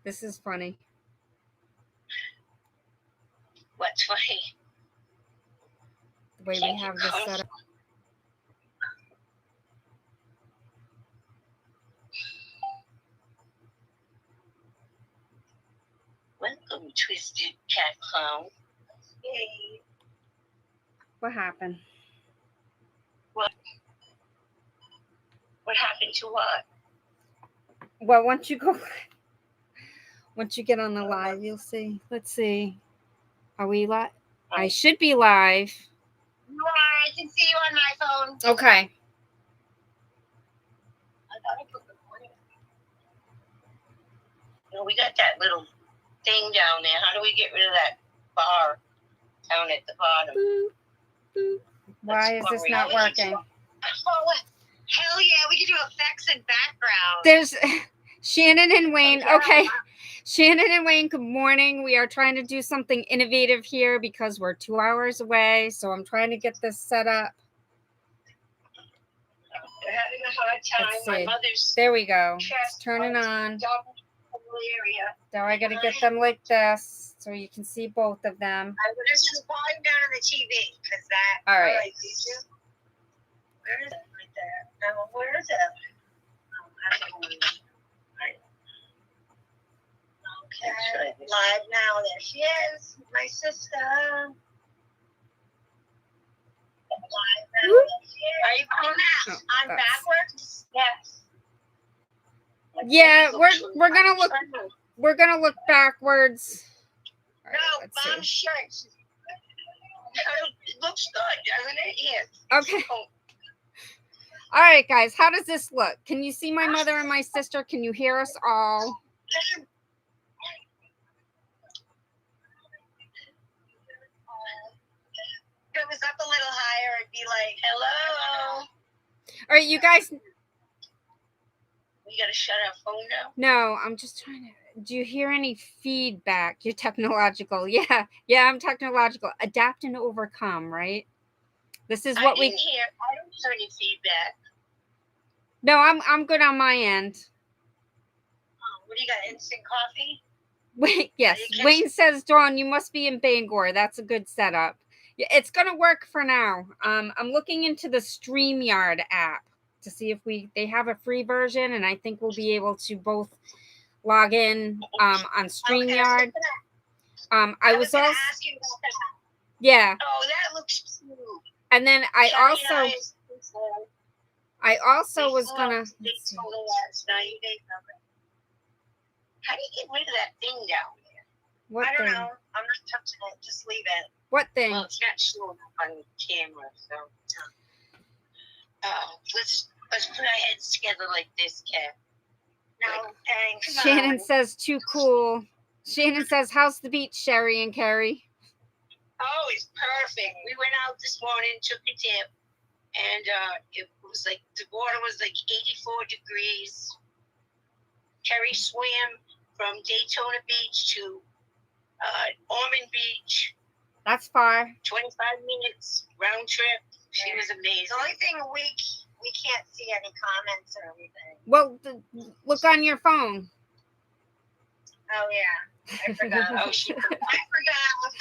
This is funny. What's funny? The way we have this set up. Welcome, Twisted Cat Clown. Yay. What happened? What happened to what? Well, once you get on the live, you'll see. Let's see. Are we live? I should be live. You are. I can see you on my phone. Okay. I thought I put the point. No, we got that little thing down there. How do we get rid of that bar down at the bottom? Boop, boop. Why is this not working? Oh, hell yeah, we can do effects and background. There's Shannon and Wayne. Okay. Shannon and Wayne, good morning. We are trying to do something innovative here because we're 2 hours away. So I'm trying to get this set up. We're having a hard time. Let's see. My mother's there we go. It's turning on. Now I got to get them like this so you can see both of them. I'm going to just volume down on the TV because that. All right. Where is it? Right there. No, where is it? Okay. Live now. There she is. My sister. Live now. There she is. Are you going now? On backwards? Yes. Yeah, we're gonna look backwards. Right, no, Mom's shirt. It looks good, doesn't it? Yes. Okay. All right, guys. How does this look? Can you see my mother and my sister? Can you hear us all? If it was up a little higher, it'd be like, hello. All right, you guys. We gotta shut our phone down? No, I'm just trying to. Do you hear any feedback? You're technological. Yeah, I'm technological. Adapt and overcome, right? This is what I don't hear any feedback. No, I'm good on my end. What do you got? Instant coffee? Wait, yes. Wayne says, Dawn, you must be in Bangor. That's a good setup. Yeah, it's gonna work for now. I'm looking into the StreamYard app to see if they have a free version, and I think we'll be able to both log in on StreamYard. Okay, I was also ask you about that. Yeah. Oh, that looks cute. And then I also was gonna. How do you get rid of that thing down there? What I don't thing? know. I'm not touching it. Just leave it. What thing? Well, it's not showing up on camera, so. Let's put our heads together like this, Kat. No, thanks. Shannon says, too cool. Shannon says, how's the beach, Sheri and Kerri? Oh, it's perfect. We went out this morning, took a dip, and it was like, the water was like 84 degrees. Kerri swam from Daytona Beach to Ormond Beach. That's far. 25 minutes round trip. She was amazing. The only thing we can't see any comments or anything. Well, look on your phone. Oh yeah, I forgot. I forgot. I was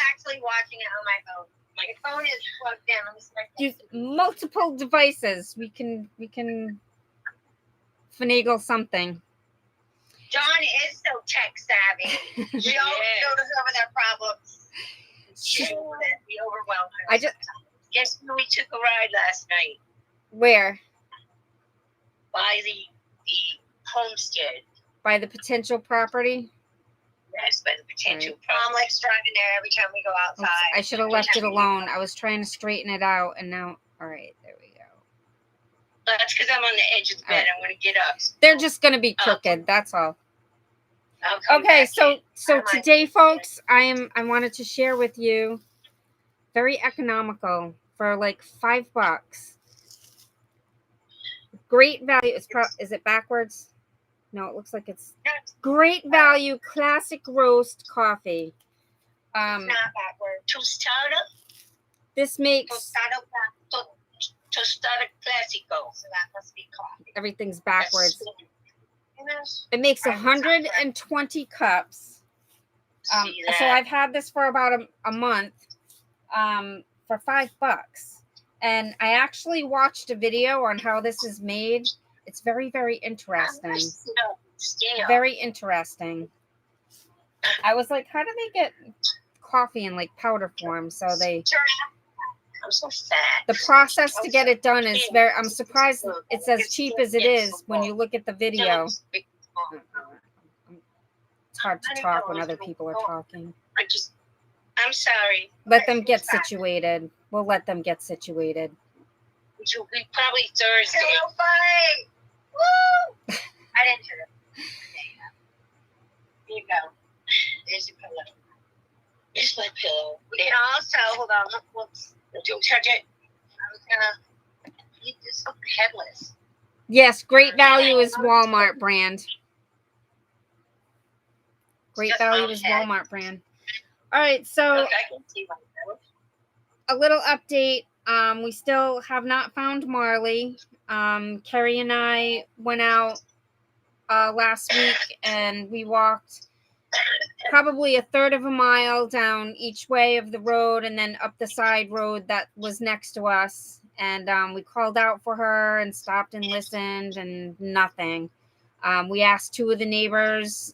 actually watching it on my phone. My phone is plugged in. Let me see. Use multiple devices. We can finagle something. Dawn is so tech savvy. We always go to her with our problems. She would be overwhelmed. Guess who we took a ride last night? Where? By the homestead. By the potential property? Yes, by the potential property. Mom likes driving there every time we go outside. Oops, I should have left it alone. I was trying to straighten it out, and now, all right, there we go. That's because I'm on the edge of the bed. Right. I'm going to get up. They're just going to be crooked. That's all. Okay, so today, folks, I wanted to share with you very economical for like $5. Great value. Is it backwards? No, it looks like it's great value. Classic roast coffee. It's not backward. Tostada. This makes tostada classico. So that must be coffee. Everything's backwards. It makes 120 cups. So I've had this for about a month for $5. And I actually watched a video on how this is made. It's very, very interesting. Very interesting. I was like, how do they get coffee in like powder form? So they... I'm so sad. The process to get it done is very... I'm surprised it's as cheap as it is when you look at the video. It's hard to talk when other people are talking. I'm sorry. Let them get situated. We'll let them get situated. Which will be probably Thursday. Pillow fight! Woo! I didn't do it. Here you go. There's your pillow. Here's my pillow. We can also, hold on, whoops. Don't touch it. I was gonna eat this headless. Yes, Great Value is Walmart brand. Great Value is Walmart brand. All right, so a little update. We still have not found Marley. Kerri and I went out last week and we walked probably a third of a mile down each way of the road and then up the side road that was next to us. And we called out for her and stopped and listened and nothing. We asked two of the neighbors,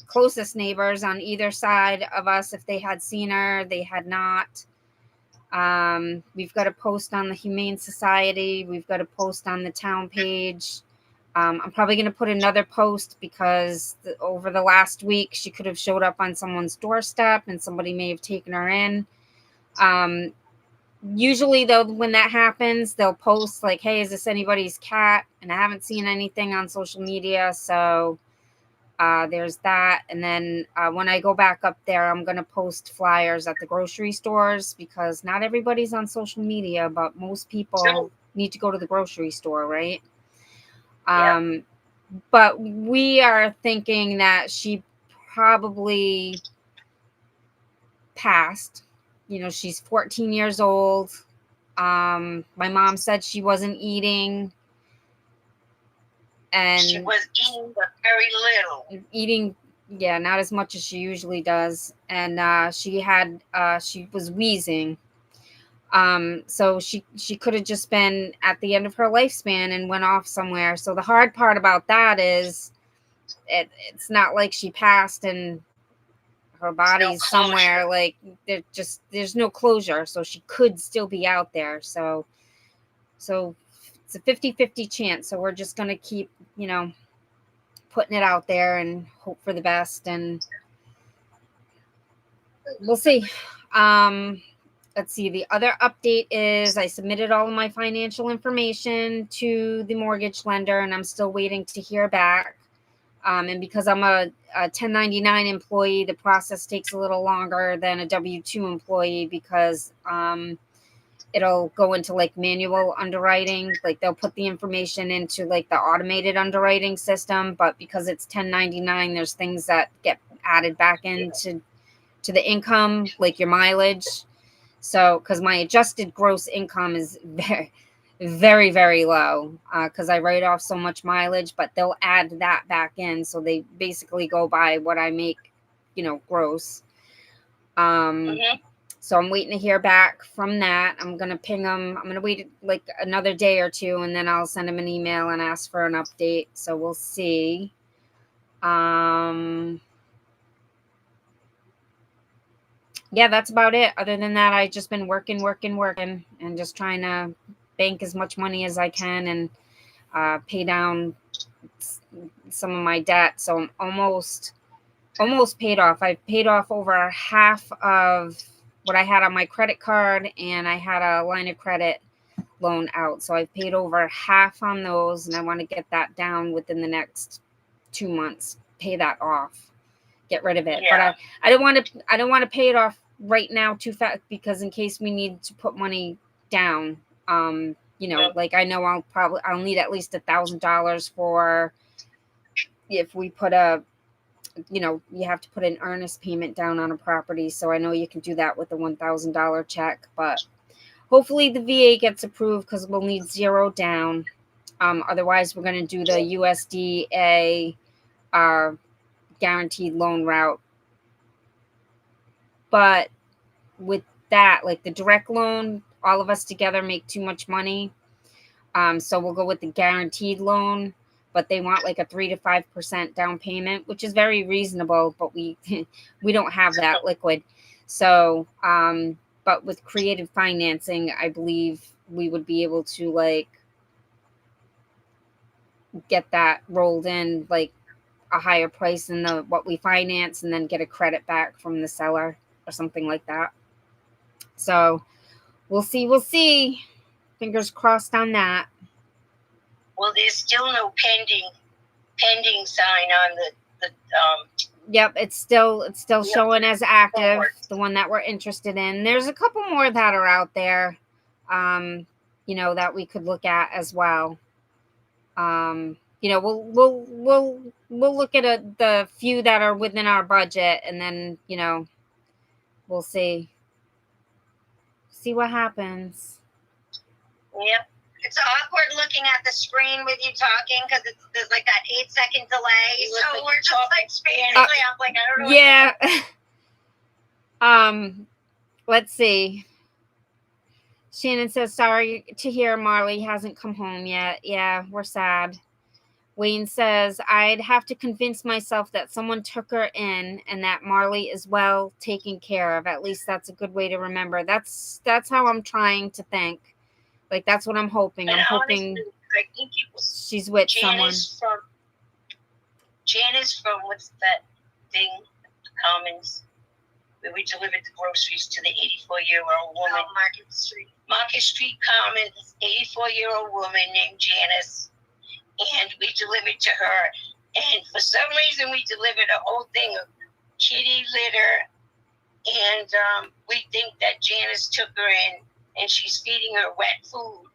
closest neighbors on either side of us, if they had seen her. They had not. We've got a post on the Humane Society. We've got a post on the town page. I'm probably going to put another post because over the last week, she could have showed up on someone's doorstep and somebody may have taken her in. Usually, though, when that happens, they'll post like, hey, is this anybody's cat? And I haven't seen anything on social media. So there's that. And then when I go back up there, I'm going to post flyers at the grocery stores because not everybody's on social media, but most people need to go to the grocery store, right? But we are thinking that she probably passed. You know, she's 14 years old. My mom said she wasn't eating. And she was eating, but very little. Eating, yeah, not as much as she usually does. And she was wheezing. So she could have just been at the end of her lifespan and went off somewhere. So the hard part about that is it's not like she passed and her body's somewhere. Like there's no closure. So she could still be out there. So it's a 50-50 chance. So we're just going to keep, putting it out there and hope for the best. And we'll see. Let's see. The other update is I submitted all of my financial information to the mortgage lender and I'm still waiting to hear back. And because I'm a 1099 employee, the process takes a little longer than a W-2 employee because it'll go into like manual underwriting. Like they'll put the information into like the automated underwriting system. But because it's 1099, there's things that get added back into the income, like your mileage. So, because my adjusted gross income is very, very, very low because I write off so much mileage, but they'll add that back in. So they basically go by what I make, gross. So I'm waiting to hear back from that. I'm going to ping them. I'm going to wait like another day or two and then I'll send them an email and ask for an update. So we'll see. Yeah, that's about it. Other than that, I've just been working and just trying to bank as much money as I can and pay down some of my debt. So I'm almost paid off. I've paid off over half of what I had on my credit card and I had a line of credit loan out. So I've paid over half on those and I want to get that down within the next 2 months, pay that off, get rid of it. Yeah. But I don't want to pay it off right now too fast because in case we need to put money down, like I know I'll need at least $1,000 for if we put you have to put an earnest payment down on a property. So I know you can do that with the $1,000 check, but hopefully the VA gets approved because we'll need 0 down. Otherwise we're going to do the USDA our guaranteed loan route. But with that, like the direct loan, all of us together make too much money. So we'll go with the guaranteed loan, but they want like a 3 to 5% down payment, which is very reasonable, but we we don't have that liquid. So but with creative financing, I believe we would be able to like get that rolled in like a higher price than the what we finance, and then get a credit back from the seller or something like that. So we'll see. We'll see. Fingers crossed on that. Well, there's still no pending sign on the Yep, it's still showing as active, the one that we're interested in. There's a couple more that are out there, that we could look at as well. We'll look at the few that are within our budget, and then we'll see what happens. Yep. It's awkward looking at the screen with you talking because there's like that 8-second delay. So we're just like speaking. I'm like, I don't know. Yeah. Let's see. Shannon says, sorry to hear Marley hasn't come home yet. Yeah, we're sad. Wayne says, I'd have to convince myself that someone took her in and that Marley is well taken care of. At least that's a good way to remember. That's how I'm trying to think. Like, that's what I'm hoping. I'm hoping I think she's with someone. Janice from what's that thing, Commons, where we delivered the groceries to the 84-year-old woman. Oh, Market Street Commons, 84-year-old woman named Janice. And we delivered to her. And for some reason, we delivered a whole thing of kitty litter. And we think that Janice took her in, and she's feeding her wet food.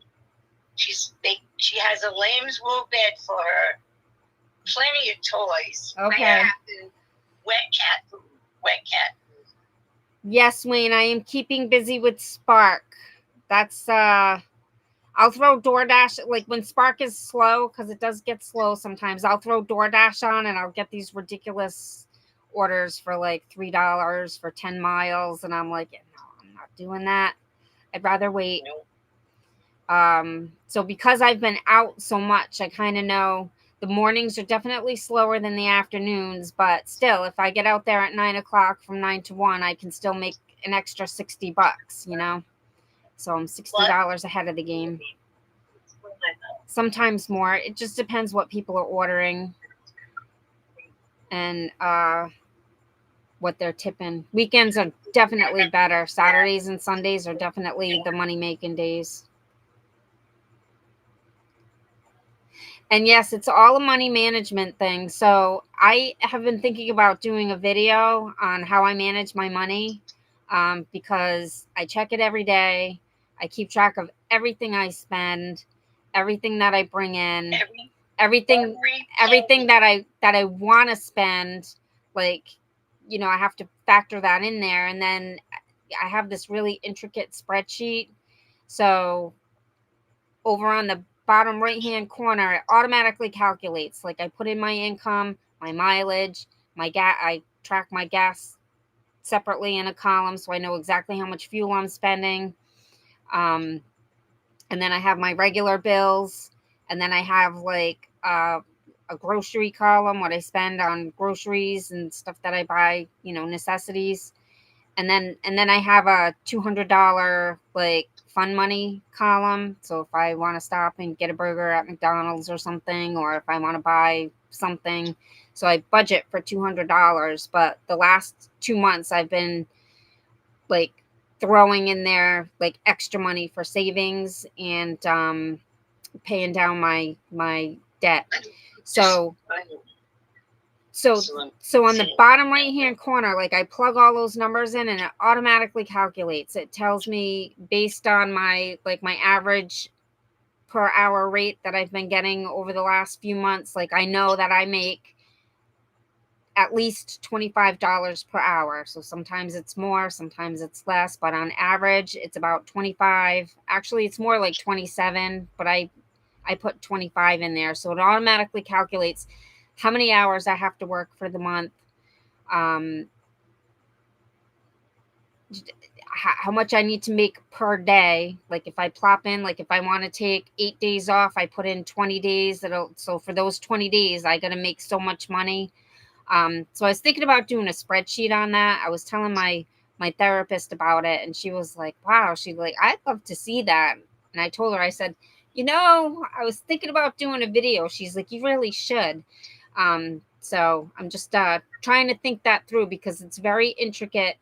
She has a lamb's wool bed for her, plenty of toys. Okay. Wet cat food. Yes, Wayne, I am keeping busy with Spark. That's I'll throw DoorDash, like when Spark is slow, because it does get slow sometimes. I'll throw DoorDash on and I'll get these ridiculous orders for like $3 for 10 miles. And I'm like, no, I'm not doing that. I'd rather wait. So because I've been out so much, I kind of know the mornings are definitely slower than the afternoons. But still, if I get out there at 9 o'clock from 9 to 1, I can still make an extra $60, So I'm $60 ahead of the game. Sometimes more. It just depends what people are ordering and what they're tipping. Weekends are definitely better. Saturdays and Sundays are definitely the money-making days. And yes, it's all a money management thing. So I have been thinking about doing a video on how I manage my money because I check it every day. I keep track of everything I spend, everything that I bring in, everything that I want to spend. Like, I have to factor that in there. And then I have this really intricate spreadsheet. So over on the bottom right-hand corner, it automatically calculates. Like, I put in my income, my mileage, my gas. I track my gas separately in a column, so I know exactly how much fuel I'm spending. And then I have my regular bills, and then I have like a grocery column, what I spend on groceries and stuff that I buy, necessities. And then I have a $200 like fun money column. So if I want to stop and get a burger at McDonald's or something, or if I want to buy something, so I budget for $200. But the last 2 months I've been like throwing in there like extra money for savings and paying down my debt. So on the bottom right hand corner, like I plug all those numbers in and it automatically calculates. It tells me based on my average per hour rate that I've been getting over the last few months. Like I know that I make at least $25 per hour. So sometimes it's more, sometimes it's less, but on average it's about 25. Actually, it's more like 27, but I put 25 in there. So it automatically calculates. how many hours I have to work for the month, um, how much I need to make per day. Like if I plop in, like if I want to take 8 days off, I put in 20 days. So for those 20 days, I got to make so much money. So I was thinking about doing a spreadsheet on that. I was telling my therapist about it, and she was like, "Wow," she's like, "I'd love to see that." And I told her, I said, I was thinking about doing a video. She's like, "You really should." So I'm just trying to think that through because it's very intricate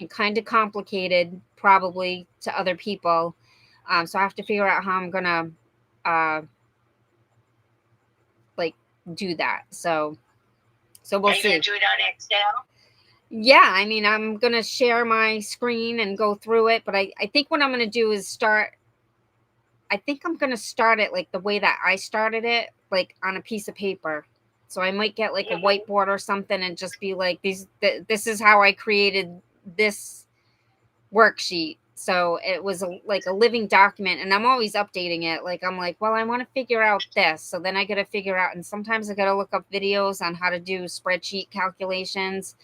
and kind of complicated, probably to other people. So I have to figure out how I'm gonna uh, like do that. So we'll Are you see. gonna do it on Excel? Yeah, I mean, I'm gonna share my screen and go through it, but I think what I'm gonna do is I think I'm gonna start it like the way that I started it, like on a piece of paper. So I might get like a whiteboard or something and just be like, this is how I created this worksheet. So it was like a living document, and I'm always updating it. Like I'm like, well, I want to figure out this, so then I got to figure out, and sometimes I got to look up videos on how to do spreadsheet calculations.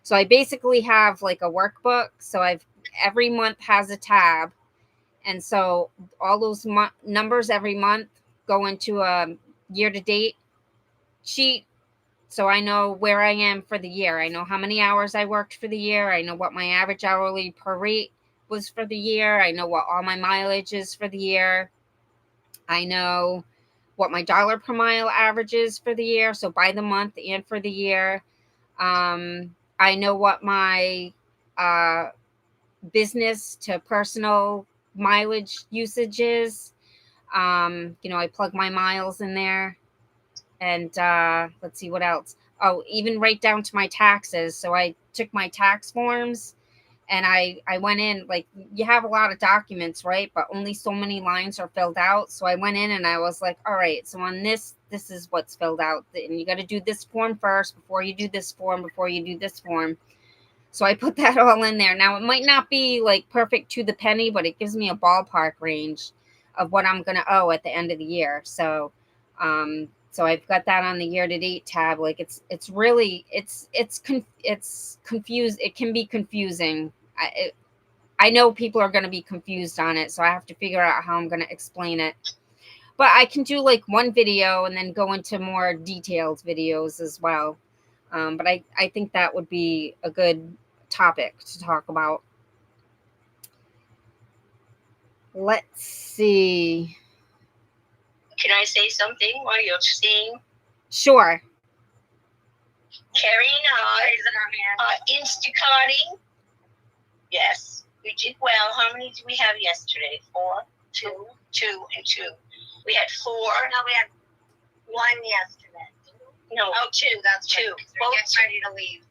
So I basically have like a workbook. So every month has a tab, and so all those numbers every month go into a year to date sheet. So I know where I am for the year. I know how many hours I worked for the year. I know what my average hourly per rate was for the year. I know what all my mileage is for the year. I know what my dollar per mile average is for the year. So by the month and for the year. I know what my uh, business to personal mileage usage is. I plug my miles in there. And let's see what else. Oh, even right down to my taxes. So I took my tax forms and I went in, like, you have a lot of documents, right? But only so many lines are filled out. So I went in and I was like, all right, so on this is what's filled out. And you got to do this form first before you do this form, before you do this form. So I put that all in there. Now, it might not be like perfect to the penny, but it gives me a ballpark range of what I'm going to owe at the end of the year. So I've got that on the year to date tab. Like it's really it's confused. It can be confusing. I know people are going to be confused on it, so I have to figure out how I'm going to explain it. But I can do like one video and then go into more detailed videos as well. But I think that would be a good topic to talk about. Let's see. Can I say something while you're seeing? Sure. Kerri and I are Instacarting. Yes, we did well. How many did we have yesterday? 4? 2 and 2. We had 4. No, we had 1 yesterday. No. Oh, 2. That's 2. Right, we're getting ready to leave.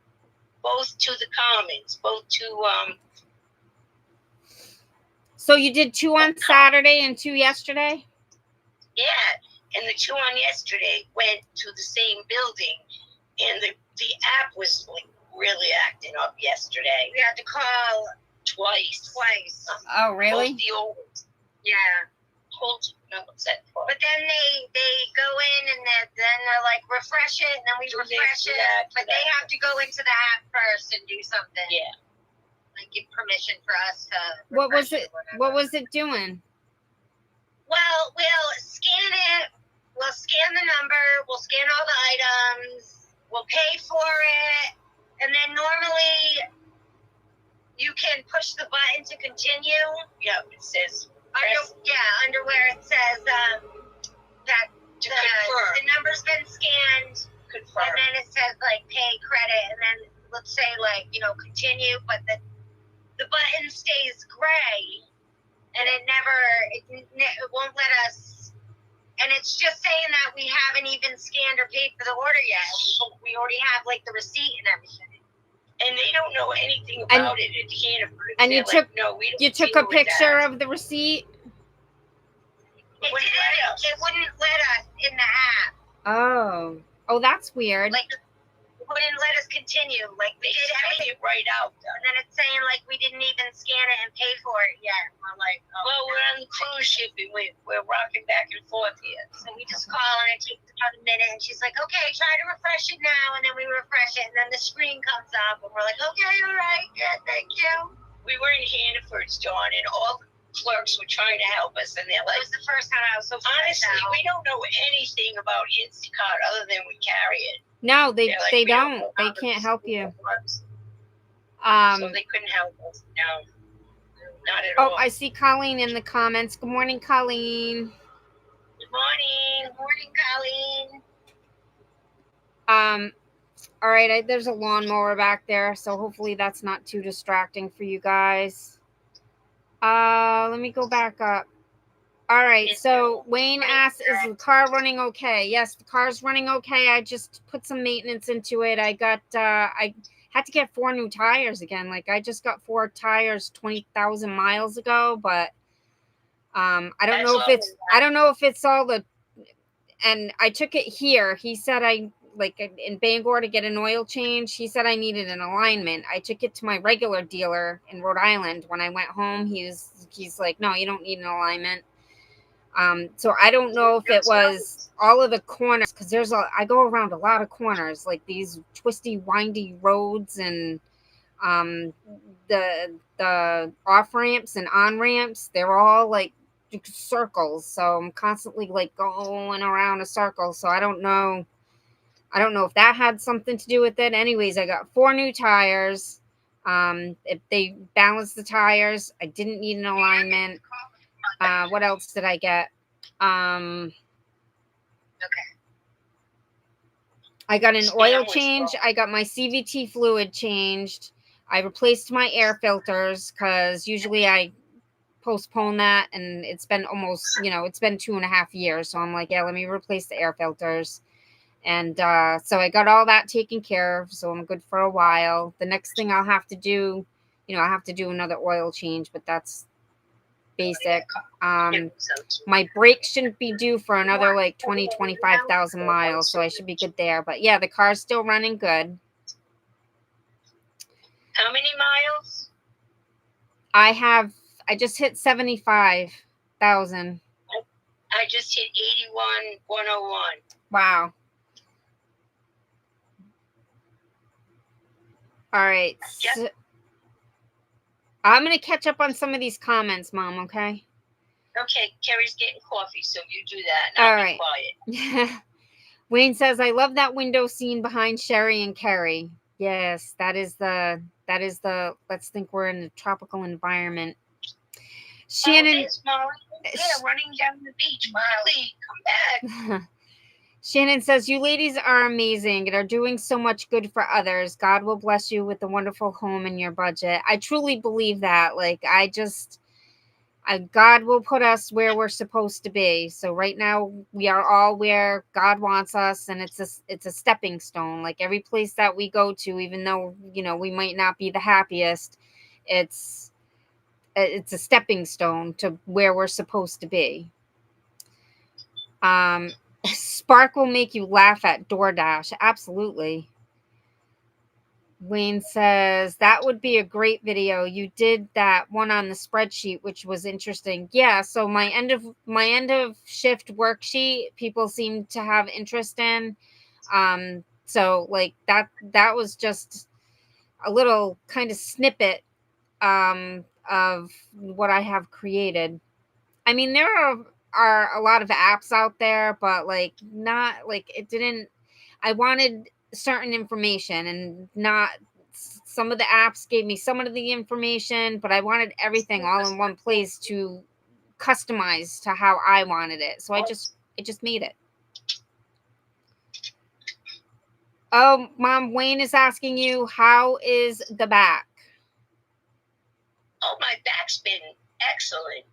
Both to the Commons. Both to So you did 2 on Saturday and 2 yesterday? Yeah, and the 2 on yesterday went to the same building, and the app was like really acting up yesterday. We had to call twice. Oh, really? Both the old. Yeah. No, what's that for? But then they go in and then they're like, refresh it, and then we refresh it. But they have to go into the app first and do something. Yeah. Like give permission for us to. What was it? What was it doing? Well, we'll scan it. We'll scan the number. We'll scan all the items. We'll pay for it, and then normally you can push the button to continue. Yep, it says. Under where it says that the number's been scanned. Confirm. And then it says like pay credit, and then let's say like continue, but the button stays gray, and it won't let us. And it's just saying that we haven't even scanned or paid for the order yet. We already have like the receipt and everything. And they don't know anything about it. And you took a picture of the receipt? It wouldn't let us in the app. Oh, that's weird. Like wouldn't let us continue. Like we did everything right out. and then it's saying like we didn't even scan it and pay for it yet. We're like, oh. Well, we're on the cruise ship and we're rocking back and forth here. So we just call and it takes about a minute, and she's like, okay, try to refresh it now, and then we refresh it, and then the screen comes up, and we're like, okay, all right, yeah, thank you. We were in Hannaford's, Dawn, and all the clerks were trying to help us, and they're It like, was the first time I was so honestly, out. we don't know anything about Instacart other than we carry it. No, they They're like, they "We don't don't. know They how can't this help you. works." Um, So they couldn't help us. No, not at oh, all. I see Colleen in the comments. Good morning, Colleen. Good morning. Good morning, Colleen. All right, there's a lawnmower back there, so hopefully that's not too distracting for you guys. Let me go back up. All right, so Wayne asks, is the car running okay? Yes, the car's running okay. I just put some maintenance into it. I had to get 4 new tires again. Like I just got 4 tires 20,000 miles ago, but I don't know if it's all the, and I took it here. He said in Bangor to get an oil change. He said I needed an alignment. I took it to my regular dealer in Rhode Island. When I went home, he's like, no, you don't need an alignment. So I don't know if it was all of the corners, because I go around a lot of corners, like these twisty, windy roads, and the off ramps and on ramps, they're all like circles. So I'm constantly like going around a circle. So I don't know if that had something to do with it. Anyways, I got 4 new tires. If they balanced the tires, I didn't need an alignment. What else did I get? Okay. I got an oil change. I got my CVT fluid changed. I replaced my air filters because usually I postpone that, and it's been almost, it's been 2.5 years. So I'm like, yeah, let me replace the air filters. And so I got all that taken care of. So I'm good for a while. The next thing I'll have to do, I have to do another oil change, but that's basic. My brakes shouldn't be due for another like 25,000 miles, so I should be good there. But yeah, the car's still running good. How many miles? I just hit 75,000. I just hit 81,101. Wow. All right. Yep. So I'm going to catch up on some of these comments, Mom, okay? Okay, Kerri's getting coffee, so you do that, and I'll be quiet. Wayne says, I love that window scene behind Sheri and Kerri. Yes, that is the, let's think we're in a tropical environment. Shannon. Running down the beach. Molly, come back. Shannon says, you ladies are amazing and are doing so much good for others. God will bless you with a wonderful home in your budget. I truly believe that. Like, God will put us where we're supposed to be. So right now we are all where God wants us, and it's a stepping stone. Like every place that we go to, even though, we might not be the happiest, it's a stepping stone to where we're supposed to be. Spark will make you laugh at DoorDash. Absolutely. Wayne says, that would be a great video. You did that one on the spreadsheet, which was interesting. Yeah, so my end of shift worksheet, people seem to have interest in. So like that was just a little kind of snippet of what I have created. I mean, there are a lot of apps out there, but like not like it didn't. I wanted certain information, and not some of the apps gave me some of the information, but I wanted everything all in one place to customize to how I wanted it. So I just made it. Oh, Mom, Wayne is asking you, how is the back? Oh, my back's been excellent.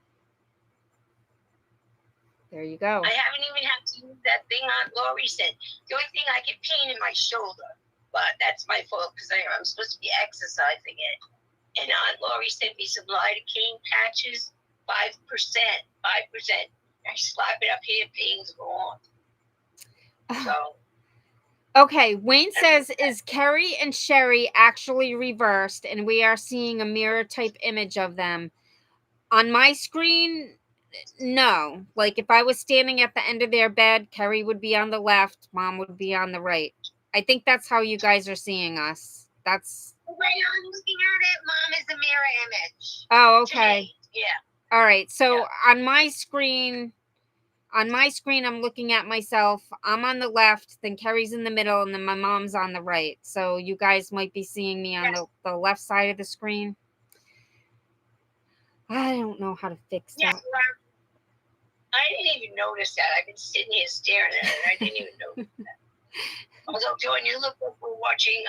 There you go. I haven't even had to use that thing Aunt Lori said. The only thing, I get pain in my shoulder, but that's my fault because I'm supposed to be exercising it. And Aunt Lori sent me some lidocaine patches, 5%. I slap it up here, pain's gone. So Okay, Wayne says, is Kerri and Sheri actually reversed and we are seeing a mirror type image of them? On my screen, no. Like if I was standing at the end of their bed, Kerri would be on the left, Mom would be on the right. I think that's how you guys are seeing us. That's The way I'm looking at it, Mom is the mirror image. Oh, okay. Yeah. All right. So on my screen, I'm looking at myself. I'm on the left, then Kerri's in the middle, and then my mom's on the right. So you guys might be seeing me on the left side of the screen. I don't know how to fix that. I didn't even notice that. I've been sitting here staring at it. I didn't even notice that. Although, Dawn, you look like we're watching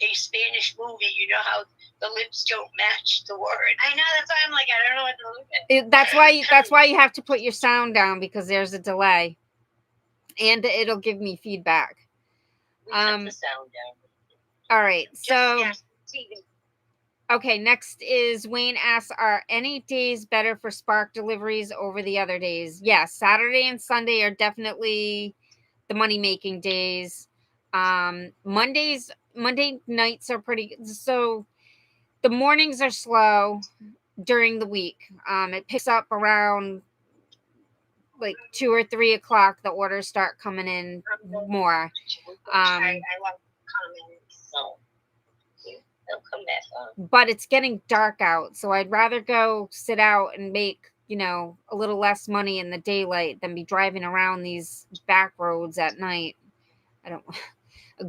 a Spanish movie. You know how the lips don't match the word. I know, that's why I'm like, I don't know what to look at. That's why you have to put your sound down, because there's a delay, and it'll give me feedback. We cut the sound down. All right, so TV. okay, next is Wayne asks, are any days better for Spark deliveries over the other days? Yes, Saturday and Sunday are definitely the money making days. Monday nights are pretty, so the mornings are slow during the week. It picks up around like 2 or 3 o'clock. The orders start coming in more. I love comments. So they'll come back on. But it's getting dark out, so I'd rather go sit out and make, a little less money in the daylight than be driving around these back roads at night. I don't,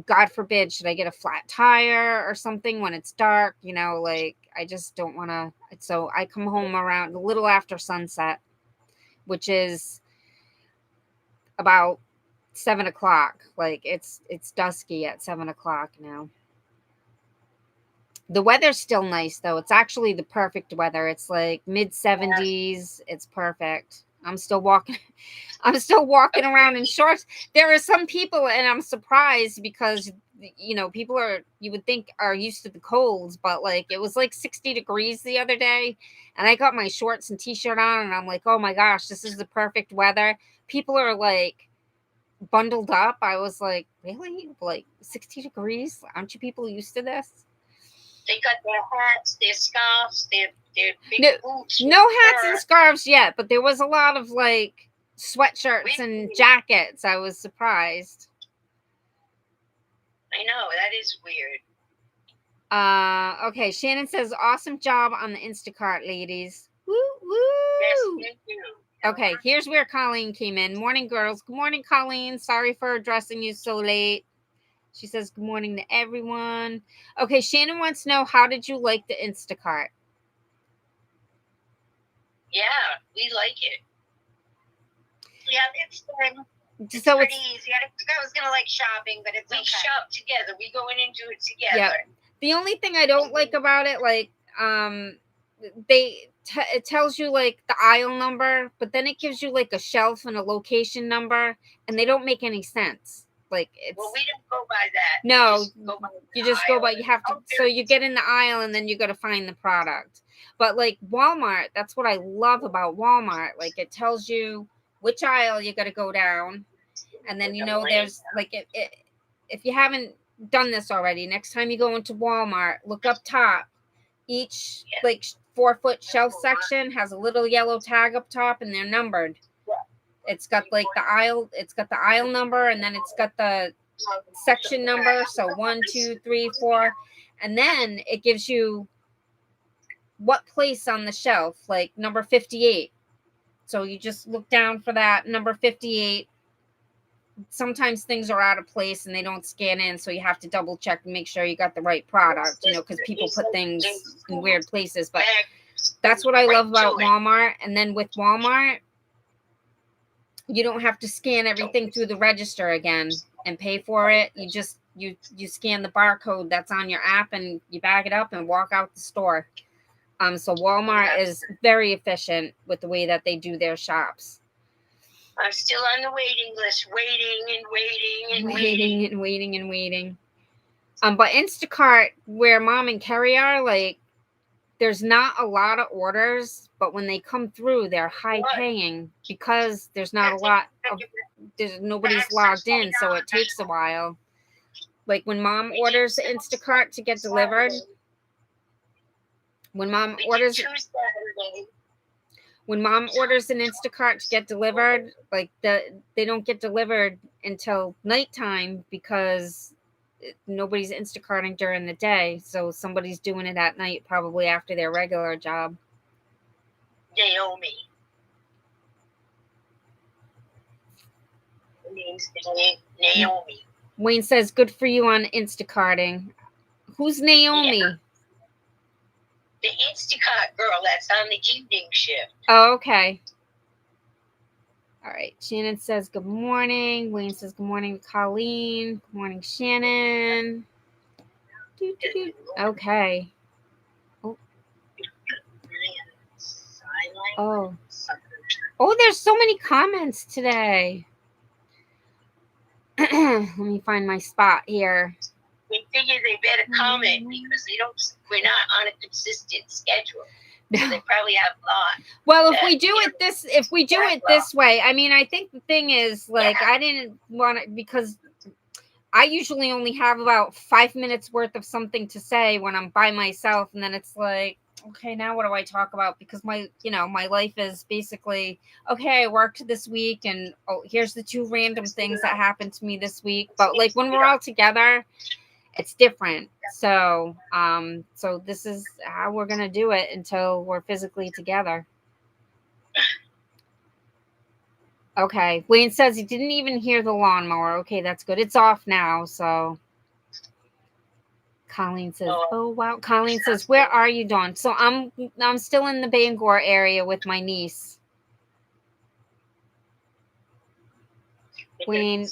God forbid, should I get a flat tire or something when it's dark? I just don't want to. So I come home around a little after sunset, which is about 7 o'clock. Like it's dusky at 7 o'clock now. The weather's still nice though. It's actually the perfect weather. It's like mid 70s. It's perfect. I'm still walking around in shorts. There are some people, and I'm surprised because people you would think are used to the colds, but like it was like 60 degrees the other day, and I got my shorts and t-shirt on, and I'm like, oh my gosh, this is the perfect weather. People are like bundled up. I was like, really? Like 60 degrees? Aren't you people used to this? They got their hats, their scarves, their big boots. No hats and scarves yet, but there was a lot of like sweatshirts and jackets. I was surprised. I know, that is weird. Okay, Shannon says, awesome job on the Instacart, ladies. Woo, woo. Yes, thank you. Okay, here's where Colleen came in. Morning, girls. Good morning, Colleen. Sorry for addressing you so late. She says, good morning to everyone. Okay, Shannon wants to know, how did you like the Instacart? Yeah, we like it. Yeah, it's good. So pretty easy. I was going to like shopping, but it's we okay. shop together. We go in and do it together. Yeah. The only thing I don't like about it, like, it tells you like the aisle number, but then it gives you like a shelf and a location number, and they don't make any sense. Like it's, well, we don't go by that. No, you just go by you have to. So you get in the aisle and then you got to find the product. But like Walmart, that's what I love about Walmart. Like it tells you which aisle you got to go down, and then there's like if you haven't done this already, next time you go into Walmart, look up top. Each like 4-foot shelf section has a little yellow tag up top, and they're numbered. It's got like the aisle. It's got the aisle number, and then it's got the section number. So 1, 2, 3, 4, and then it gives you what place on the shelf, like number 58. So you just look down for that number 58. Sometimes things are out of place and they don't scan in, so you have to double check and make sure you got the right product. Because people put things in weird places. But that's what I love about Walmart. And then with Walmart, you don't have to scan everything through the register again and pay for it. You just you scan the barcode that's on your app and you bag it up and walk out the store. So Walmart is very efficient with the way that they do their shops. I'm still on the waiting list, waiting. But Instacart, where Mom and Kerri are, like, there's not a lot of orders, but when they come through, they're high paying because there's not a lot of nobody's logged in, so it takes a while. Like when Mom orders Instacart to get delivered, when Mom orders an Instacart to get delivered, like they don't get delivered until nighttime because nobody's Instacarting during the day. So somebody's doing it at night, probably after their regular job. Naomi. Her name's Naomi. Wayne says, good for you on Instacarting. Who's Naomi? Yeah. The Instacart girl that's on the evening shift. Oh, okay. All right. Shannon says, good morning. Wayne says, good morning, Colleen. Good morning, Shannon. Okay. Oh. Oh, there's so many comments today. Let me find my spot here. We figure they better comment because we're not on a consistent schedule. So they probably have a lot. Well, if we do it this way, I mean, I think the thing is, like, I didn't want it because I usually only have about 5 minutes worth of something to say when I'm by myself, and then it's like, okay, now what do I talk about? Because my life is basically, okay, I worked this week, and here's the 2 random things that happened to me this week. But like when we're all together, it's different. So, so this is how we're gonna do it until we're physically together. Okay. Wayne says he didn't even hear the lawnmower. Okay, that's good. It's off now, so. Colleen says, oh, wow. Colleen says, where are you, Dawn? So I'm still in the Bangor area with my niece. Wayne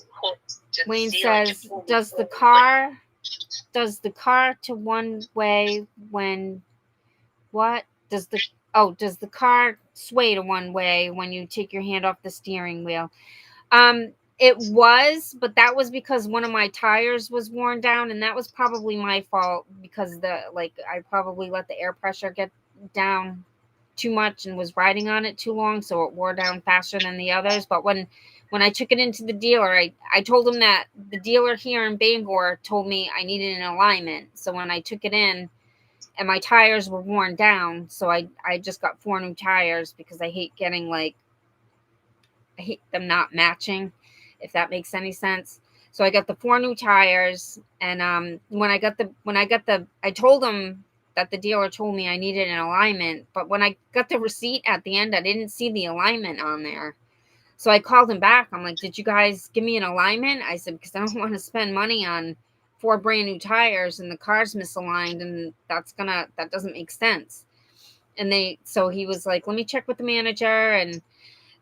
says, does the car to one way when what? Does the car sway to one way when you take your hand off the steering wheel? It was, but that was because one of my tires was worn down, and that was probably my fault because I probably let the air pressure get down too much and was riding on it too long, so it wore down faster than the others. But when I took it into the dealer, I told him that the dealer here in Bangor told me I needed an alignment. So when I took it in, and my tires were worn down, so I just got 4 new tires because I hate them not matching, if that makes any sense. So I got the 4 new tires, and when I told them that the dealer told me I needed an alignment, but when I got the receipt at the end, I didn't see the alignment on there. So I called him back. I'm like, did you guys give me an alignment? I said, because I don't want to spend money on 4 brand new tires and the car's misaligned, and that doesn't make sense. And so he was like, let me check with the manager. And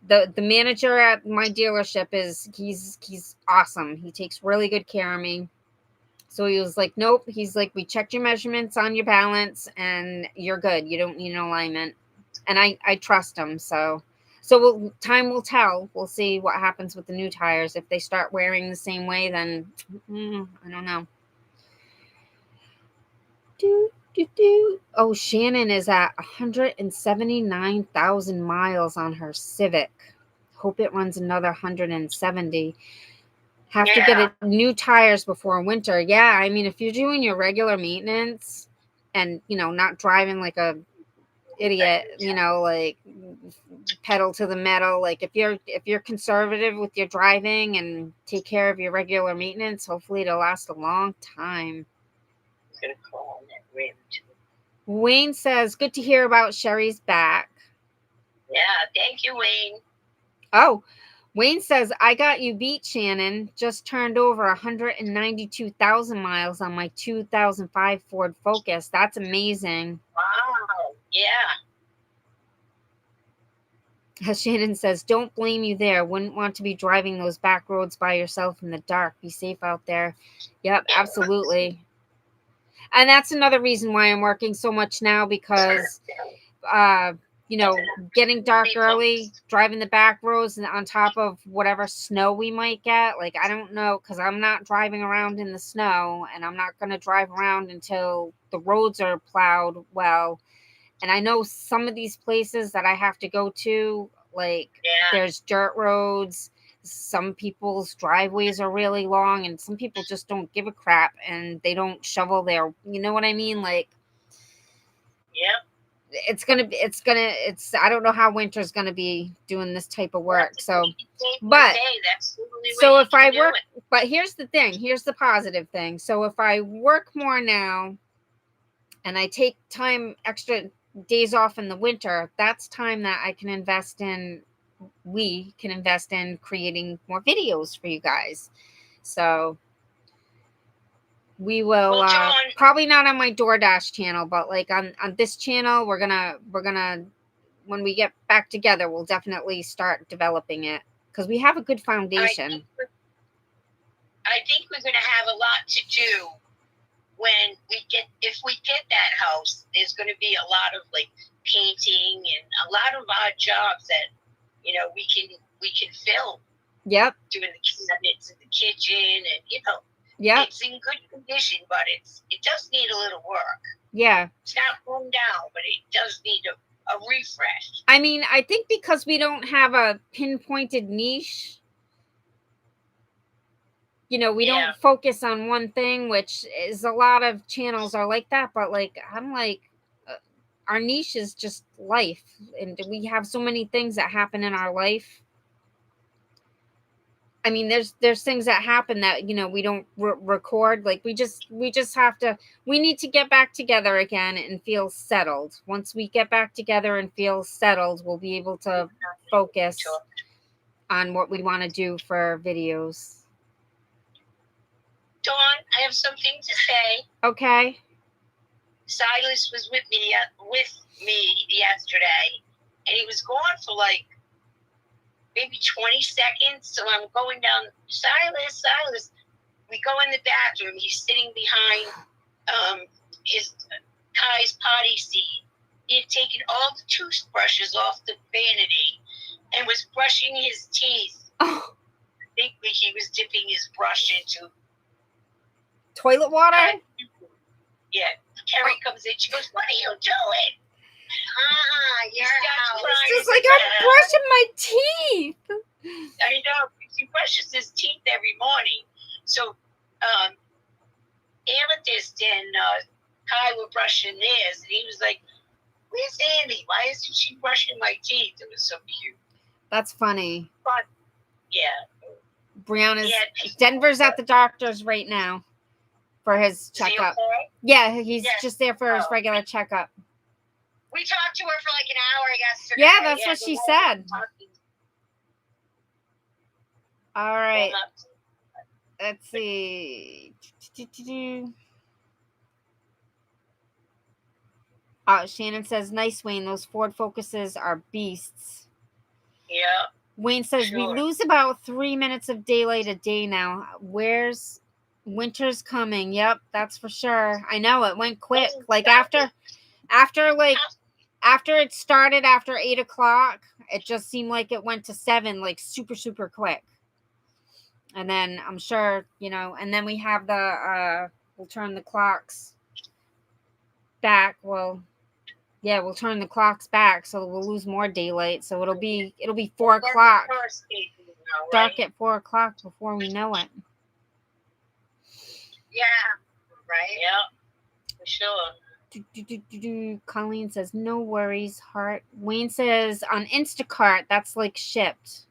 the manager at my dealership he's awesome. He takes really good care of me. So he was like, nope. He's like, we checked your measurements on your balance and you're good. You don't need an alignment. And I trust him. So time will tell. We'll see what happens with the new tires. If they start wearing the same way, then I don't know. Oh, Shannon is at 179,000 miles on her Civic. Hope it runs another 170. Have to get new tires before winter. Yeah, I mean, if you're doing your regular maintenance and, not driving like a idiot, like pedal to the metal, like if you're conservative with your driving and take care of your regular maintenance, hopefully it'll last a long time. I'm gonna call on that rim too. Wayne says, good to hear about Sheri's back. Yeah, thank you, Wayne. Oh, Wayne says, I got you beat, Shannon. Just turned over 192,000 miles on my 2005 Ford Focus. That's amazing. Wow. Yeah. Shannon says, don't blame you there. Wouldn't want to be driving those back roads by yourself in the dark. Be safe out there. Yep, absolutely. And that's another reason why I'm working so much now, because, getting dark early, driving the back roads and on top of whatever snow we might get. Like, I don't know, because I'm not driving around in the snow, and I'm not going to drive around until the roads are plowed well. And I know some of these places that I have to go to, like, there's dirt roads, Some people's driveways are really long, and some people just don't give a crap and they don't shovel their, you know what I mean? Like, Yeah. It's I don't know how winter's gonna be doing this type of work. So, But if I work, but here's the thing, here's the positive thing. So if I work more now and I take extra days off in the winter, that's time that we can invest in creating more videos for you guys. So we will probably not on my DoorDash channel, but like on this channel, we're gonna when we get back together, we'll definitely start developing it because we have a good foundation. I think we're gonna have a lot to do if we get that house. There's gonna be a lot of like painting and a lot of odd jobs that we can film. Yep. Doing the cabinets in the kitchen, and yeah, it's in good condition, but it does need a little work. Yeah. It's not run down, but it does need a refresh. I mean, I think because we don't have a pinpointed niche, we don't focus on one thing, which is a lot of channels are like that. But like, I'm like, our niche is just life, and we have so many things that happen in our life. I mean, there's things that happen that we don't record. Like we just have to. We need to get back together again and feel settled. Once we get back together and feel settled, we'll be able to focus on what we want to do for videos. Dawn, I have something to say. Okay. Silas was with me yesterday, and he was gone for like maybe 20 seconds. So I'm going down, Silas. We go in the bathroom. He's sitting behind his Kai's potty seat. He had taken all the toothbrushes off the vanity and was brushing his teeth. Oh. I think he was dipping his brush into toilet water. Yeah. Kerri comes in. She goes, "What are you doing?" It's just like I'm brushing my teeth. I know. He brushes his teeth every morning. So, Amethyst and Kai were brushing theirs, and he was like, "Where's Andy? Why isn't she brushing my teeth?" It was so cute. That's funny. But, yeah. Brianna's Denver's at the doctor's right now for his checkup. Okay? Yeah, he's just there for his regular checkup. We talked to her for like an hour yesterday. Yeah, that's what she said. All right. Let's see. Shannon says, "Nice, Wayne. Those Ford Focuses are beasts." Yeah. Wayne says, "We lose about 3 minutes of daylight a day now. Where's winter's coming?" Yep, that's for sure. I know it went quick. Like after it started after 8 o'clock, it just seemed like it went to 7, like super, super quick. And then I'm sure, and then we have we'll turn the clocks back. Well, yeah, we'll turn the clocks back, so we'll lose more daylight. So it'll be 4 o'clock. Dark at 4 o'clock before we know it. Yeah, right? Yeah, for sure. Colleen says, "No worries, heart." Wayne says, "On Instacart, that's like shipped."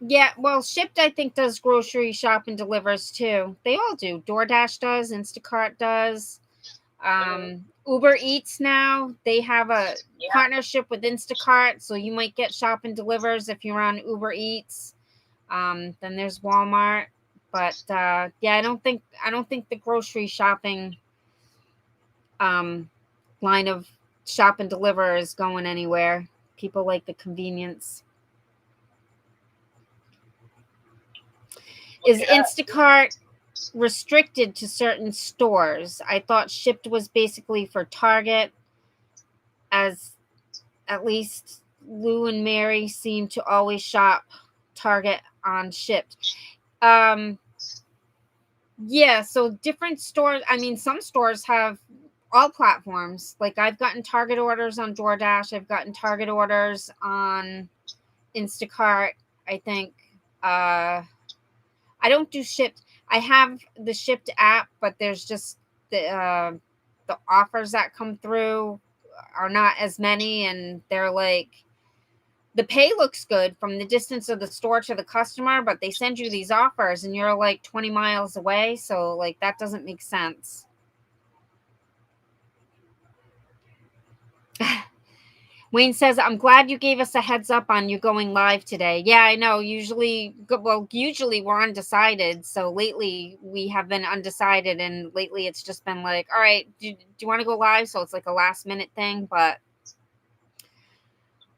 Yeah, well, Shipped I think does grocery shop and delivers too. They all do. DoorDash does, Instacart does. Uber Eats now, they have a partnership with Instacart, so you might get shop and delivers if you're on Uber Eats. Then there's Walmart, but I don't think the grocery shopping line of shop and deliver is going anywhere. People like the convenience. Is Instacart restricted to certain stores? I thought Shipped was basically for Target, as at least Lou and Mary seem to always shop Target on Shipped. Yeah, so different stores. I mean, some stores have all platforms. Like I've gotten Target orders on DoorDash. I've gotten Target orders on Instacart, I think. I don't do Shipt. I have the Shipt app, but there's just the offers that come through are not as many, and they're like, the pay looks good from the distance of the store to the customer, but they send you these offers and you're like 20 miles away, so like that doesn't make sense. Wayne says, I'm glad you gave us a heads up on you going live today. Yeah, I know. Usually we're undecided. So lately we have been undecided. And lately it's just been like, all right, do you want to go live? So it's like a last minute thing. But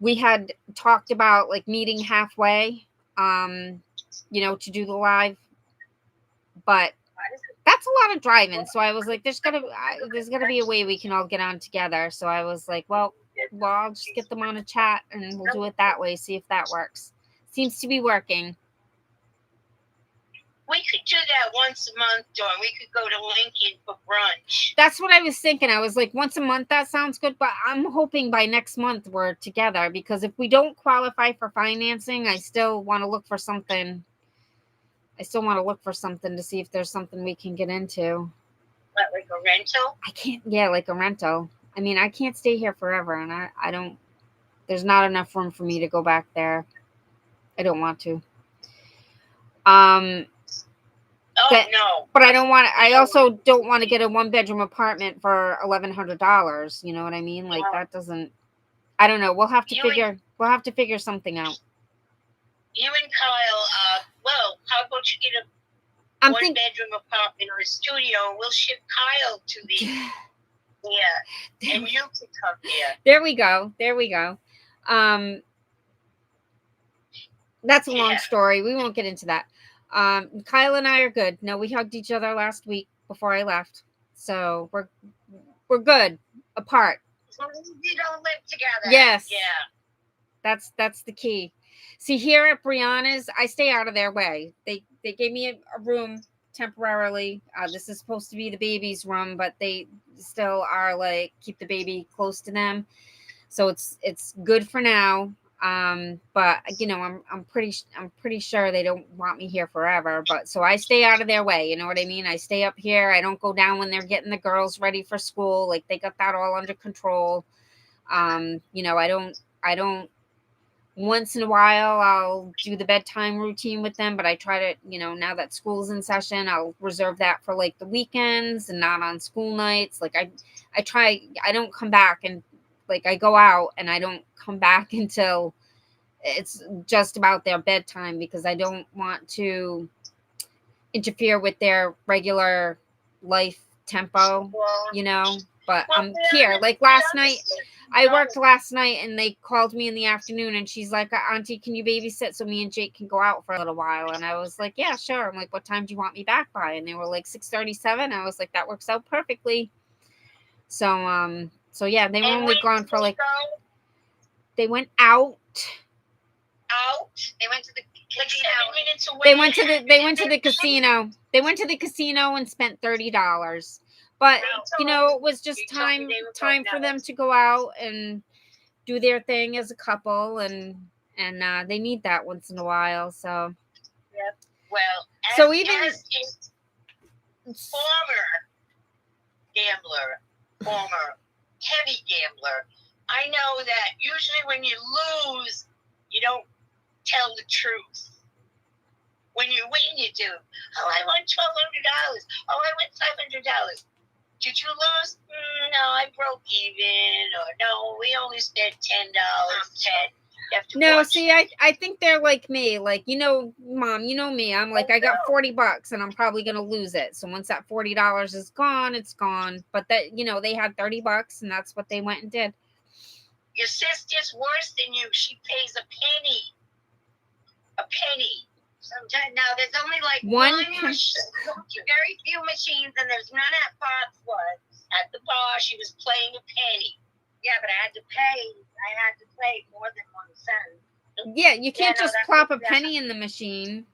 we had talked about like meeting halfway, to do the live. But that's a lot of driving. So I was like, there's gotta be a way we can all get on together. So I was like, well, I'll just get them on a chat and we'll do it that way. See if that works. Seems to be working. We could do that once a month, Dawn. We could go to Lincoln for brunch. That's what I was thinking. I was like, once a month, that sounds good. But I'm hoping by next month we're together, because if we don't qualify for financing, I still want to look for something. To see if there's something we can get into. What, like a rental? I can't. Yeah, like a rental. I mean, I can't stay here forever, and I don't. There's not enough room for me to go back there. I don't want to. No. But I don't want. I also don't want to get a 1-bedroom apartment for $1,100. You know what I mean? Like that doesn't. I don't know. We'll have to figure something out. You and Kyle. Well, how about you get a 1-bedroom apartment or a studio? We'll ship Kyle to the. Yeah, and you can come here. There we go. That's a long story. We won't get into that. Kyle and I are good. No, we hugged each other last week before I left, so we're good apart. As long as you don't live together. Yes. Yeah. That's the key. See, here at Brianna's, I stay out of their way. They gave me a room temporarily. This is supposed to be the baby's room, but they still are like, keep the baby close to them. So it's good for now. But I'm pretty sure they don't want me here forever. But so I stay out of their way. You know what I mean? I stay up here. I don't go down when they're getting the girls ready for school. Like they got that all under control. I don't. Once in a while, I'll do the bedtime routine with them, but I try to, now that school's in session, I'll reserve that for like the weekends and not on school nights. Like I don't come back, and like I go out and I don't come back until it's just about their bedtime, because I don't want to interfere with their regular life tempo, but I'm here. Like last night, I worked last night and they called me in the afternoon and she's like, Auntie, can you babysit so me and Jake can go out for a little while? And I was like, yeah, sure. I'm like, what time do you want me back by? And they were like 6:37. I was like, that works out perfectly. So yeah, they were only gone for like, they went out. They went to the casino. They went to the casino. They went to the casino and spent $30. But it was just time for them to go out and do their thing as a couple, and they need that once in a while. So yep. Well, so even former heavy gambler, I know that usually when you lose, you don't tell the truth. When you win, you do. Oh, I won $1,200. Oh, I won $500. Did you lose? No, I broke even. Or no, we only spent $10. No, see, I think they're like me. Like, Mom, you know me. I'm like, I got $40 and I'm probably going to lose it. So once that $40 is gone, it's gone. But that, they had $30 and that's what they went and did. Your sister's worse than you. She pays a penny. A penny. Sometimes now there's only like one very few machines, and there's none at Bob's one. At the bar, she was playing a penny. Yeah, but I had to pay more than 1 cent. Yeah, you can't just plop a penny in the machine.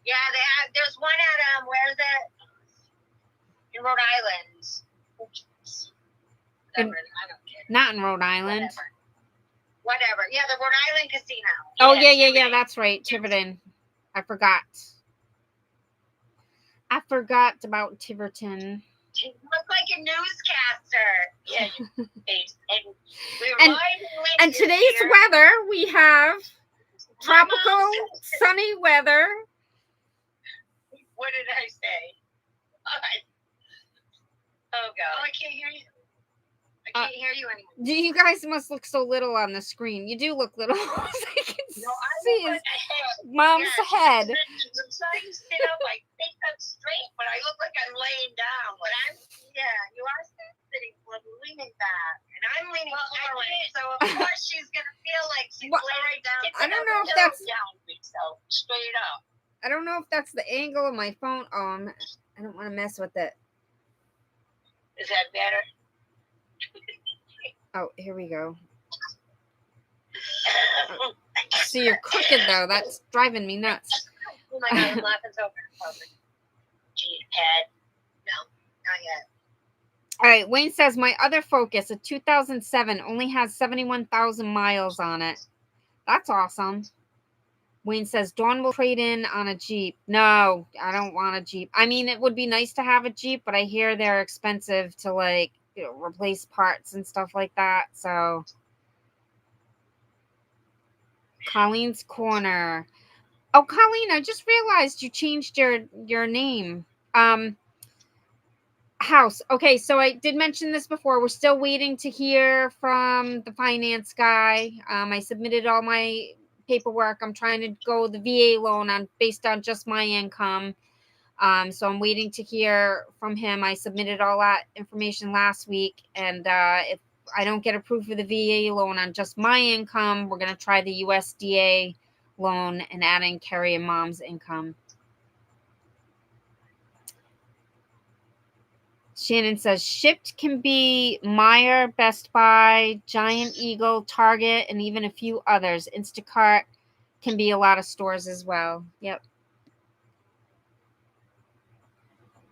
Yeah, there's one at where is it? In Rhode Island. Whatever, I don't care. Not in Rhode Island. Whatever. whatever. Yeah, the Rhode Island Casino. Oh, yeah. Tiverton. That's right. Tiverton. I forgot about Tiverton. You look like a newscaster. Yeah, and we're And- live And today's here. weather, we have tropical, Mama, sunny weather. what did I say? Oh Oh, God. I can't hear you. I can't hear you anymore. You guys must look so little on the screen. You do look little. I can No, I see look his like a head. mom's head. I'm trying to sit up. I think I'm straight, but I look like I'm laying down. But you are sitting, leaning back, and I'm leaning forward. So of course she's gonna feel like she's What? laying down. I don't know if that's- down myself, straight up. I don't know if that's the angle of my phone. Oh, I don't want to mess with it. Is that better? Oh, here we go. See, you're crooked though. That's driving me nuts. Oh my God, I'm laughing so hard. Gee, head. Not yet. All right, Wayne says my other Focus, a 2007, only has 71,000 miles on it. That's awesome. Wayne says Dawn will trade in on a Jeep. No, I don't want a Jeep. I mean, it would be nice to have a Jeep, but I hear they're expensive to replace parts and stuff like that. So Colleen's Corner. Oh, Colleen, I just realized you changed your name. House. Okay, so I did mention this before. We're still waiting to hear from the finance guy. I submitted all my paperwork. I'm trying to go the VA loan based on just my income. So I'm waiting to hear from him. I submitted all that information last week, and if I don't get approved for the VA loan on just my income, we're gonna try the USDA loan and adding Kerri and Mom's income. Shannon says shipped can be Meijer, Best Buy, Giant Eagle, Target, and even a few others. Instacart can be a lot of stores as well. Yep.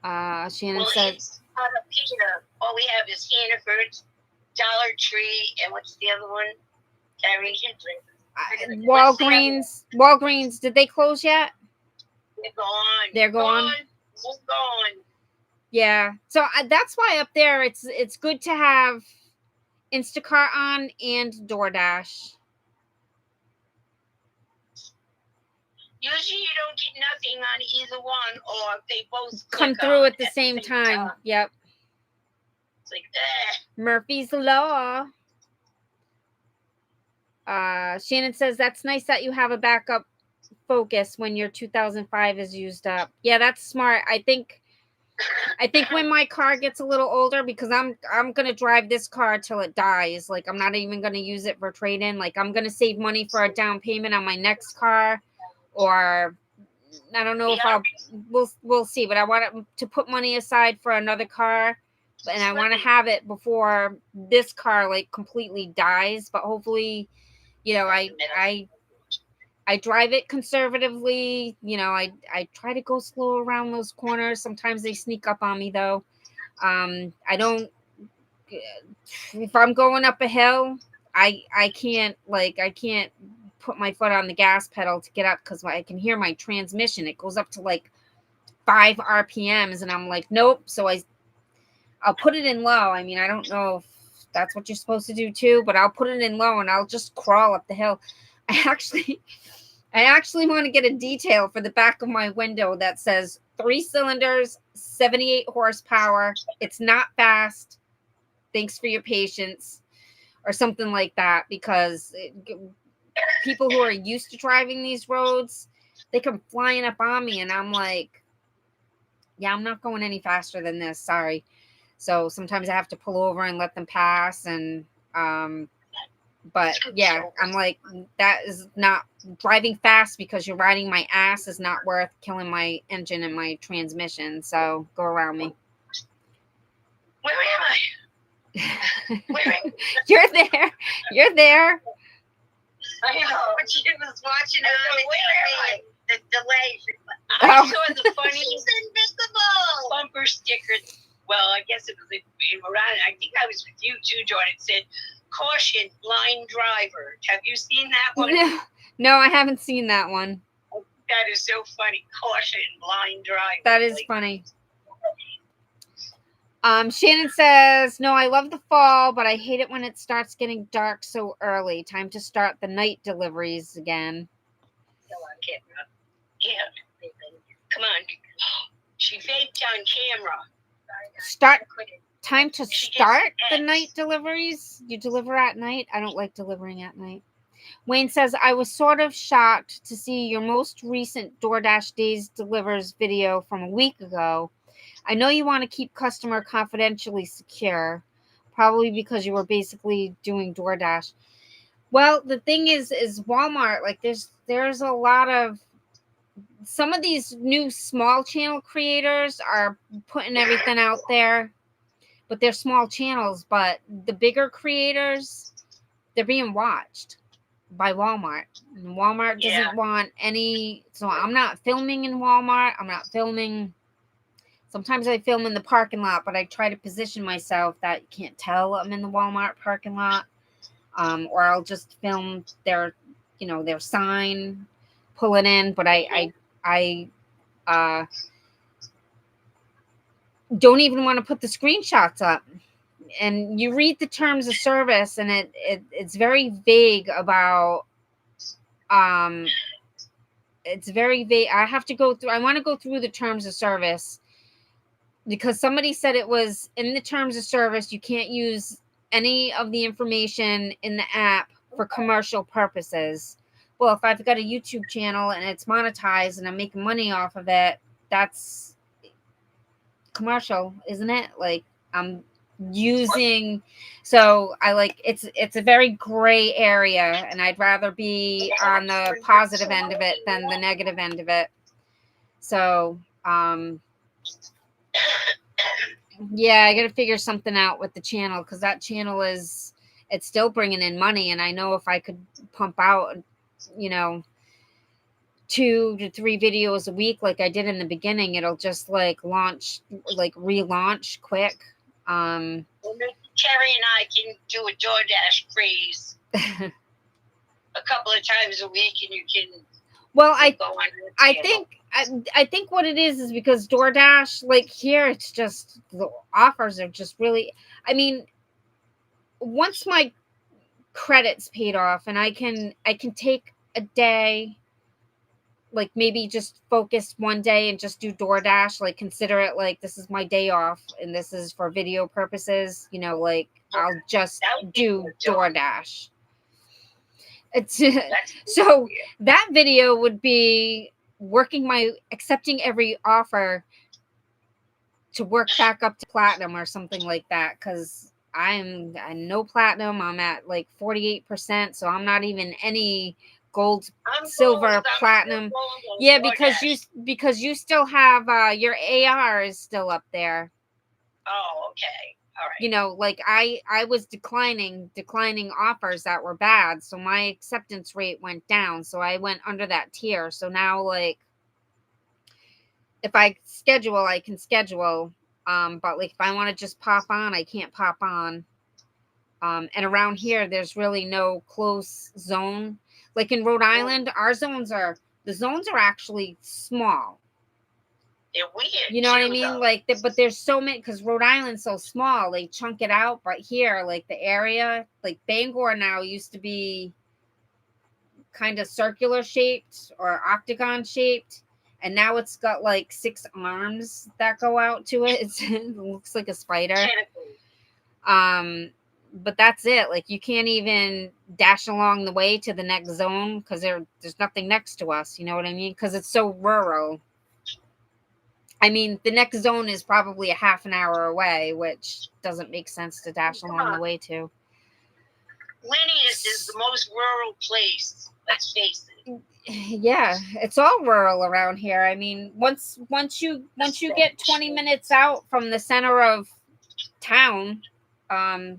Shannon says It's out of Peter. All we have is Hannaford's, Dollar Tree, and what's the other one? Kerri. Walgreens. Did they close yet? They're gone. They're gone. They're gone. Yeah. So that's why up there it's good to have Instacart on and DoorDash. Usually you don't get nothing on either one, or they both Come click through on at the same time. Yep. It's like, Murphy's Law. Shannon says that's nice that you have a backup Focus when your 2005 is used up. Yeah, that's smart. I think when my car gets a little older, because I'm gonna drive this car till it dies. Like I'm not even gonna use it for trade-in. Like I'm gonna save money for a down payment on my next car, or I don't know if we'll see. But I want to put money aside for another car, and I want to have it before this car completely dies. But hopefully, I drive it conservatively. I try to go slow around those corners. Sometimes they sneak up on me though. I don't, if I'm going up a hill, I can't put my foot on the gas pedal to get up, because I can hear my transmission. It goes up to 5 RPMs and I'm like, nope. So I'll put it in low. I mean, I don't know if that's what you're supposed to do too, but I'll put it in low and I'll just crawl up the hill. I actually want to get a detail for the back of my window that says 3 cylinders, 78 horsepower. It's not fast. Thanks for your patience, or something like that, because people who are used to driving these roads, they come flying up on me and I'm like, yeah, I'm not going any faster than this. Sorry. So sometimes I have to pull over and let them pass. And, but yeah, I'm like, that is not driving fast because you're riding my ass is not worth killing my engine and my transmission. So go around me. where am I? You're there. You're there. I know. But she was watching Where the delay. I saw the funny She's invisible. bumper sticker. Well, I guess it was in Rhode Island. I think I was with you too, Jordan. It said, Caution, blind driver. Have you seen that one? No, I haven't seen that one. That is so funny. Caution, blind driver. That is funny. Shannon says, no, I love the fall, but I hate it when it starts getting dark so early. Time to start the night deliveries again. Come on, camera. Yeah. Come on. She faked on camera. Time to start the night deliveries? You deliver at night? I don't like delivering at night. Wayne says, I was sort of shocked to see your most recent DoorDash Days Delivers video from a week ago. I know you want to keep customer confidentially secure, probably because you were basically doing DoorDash. Well, the thing is Walmart, like there's a lot of, some of these new small channel creators are putting everything out there, but they're small channels. But the bigger creators, they're being watched by Walmart. And Walmart doesn't want any, so I'm not filming in Walmart. I'm not filming. Sometimes I film in the parking lot, but I try to position myself that you can't tell I'm in the Walmart parking lot. Or I'll just film their sign, pull it in. But I don't even want to put the screenshots up. And you read the terms of service, and it's very vague about. It's very vague. I want to go through the terms of service. Because somebody said it was in the terms of service, you can't use any of the information in the app for commercial purposes. Well, if I've got a YouTube channel and it's monetized and I'm making money off of it, that's commercial, isn't it? Like I'm using, so I like it's a very gray area, and I'd rather be on the positive end of it than the negative end of it. So, yeah, I got to figure something out with the channel, because that channel it's still bringing in money. And I know if I could pump out, 2 to 3 videos a week like I did in the beginning, it'll just relaunch quick. Kerri and I can do a DoorDash craze a couple of times a week, and you can. Well, I think what it is because DoorDash, like here, it's just the offers are just really. I mean, once my credit's paid off, and I can take a day, like maybe just focus one day and just do DoorDash, like consider it like this is my day off and this is for video purposes. I'll just do DoorDash. It's so that video would be accepting every offer to work back up to platinum or something like that, because I'm no platinum. I'm at like 48%, so I'm not even any gold, silver, platinum. Yeah, because you still have your AR is still up there. Oh, okay. All right. I was declining offers that were bad, so my acceptance rate went down, so I went under that tier. So now if I schedule, I can schedule, but if I want to just pop on, I can't pop on. And around here there's really no close zone. Like in Rhode Island, our zones are actually small. They're weird. You know what I mean? But there's so many, because Rhode Island's so small, they chunk it out. But here, the area, Bangor now used to be kind of circular shaped or octagon shaped, and now it's got 6 arms that go out to it. It looks like a spider. But that's it. You can't even dash along the way to the next zone because there's nothing next to us. You know what I mean? Because it's so rural. I mean, the next zone is probably a half an hour away, which doesn't make sense to dash along the way to. Linneus is the most rural place. Let's face it. Yeah, it's all rural around here. I mean, once you get 20 minutes out from the center of town,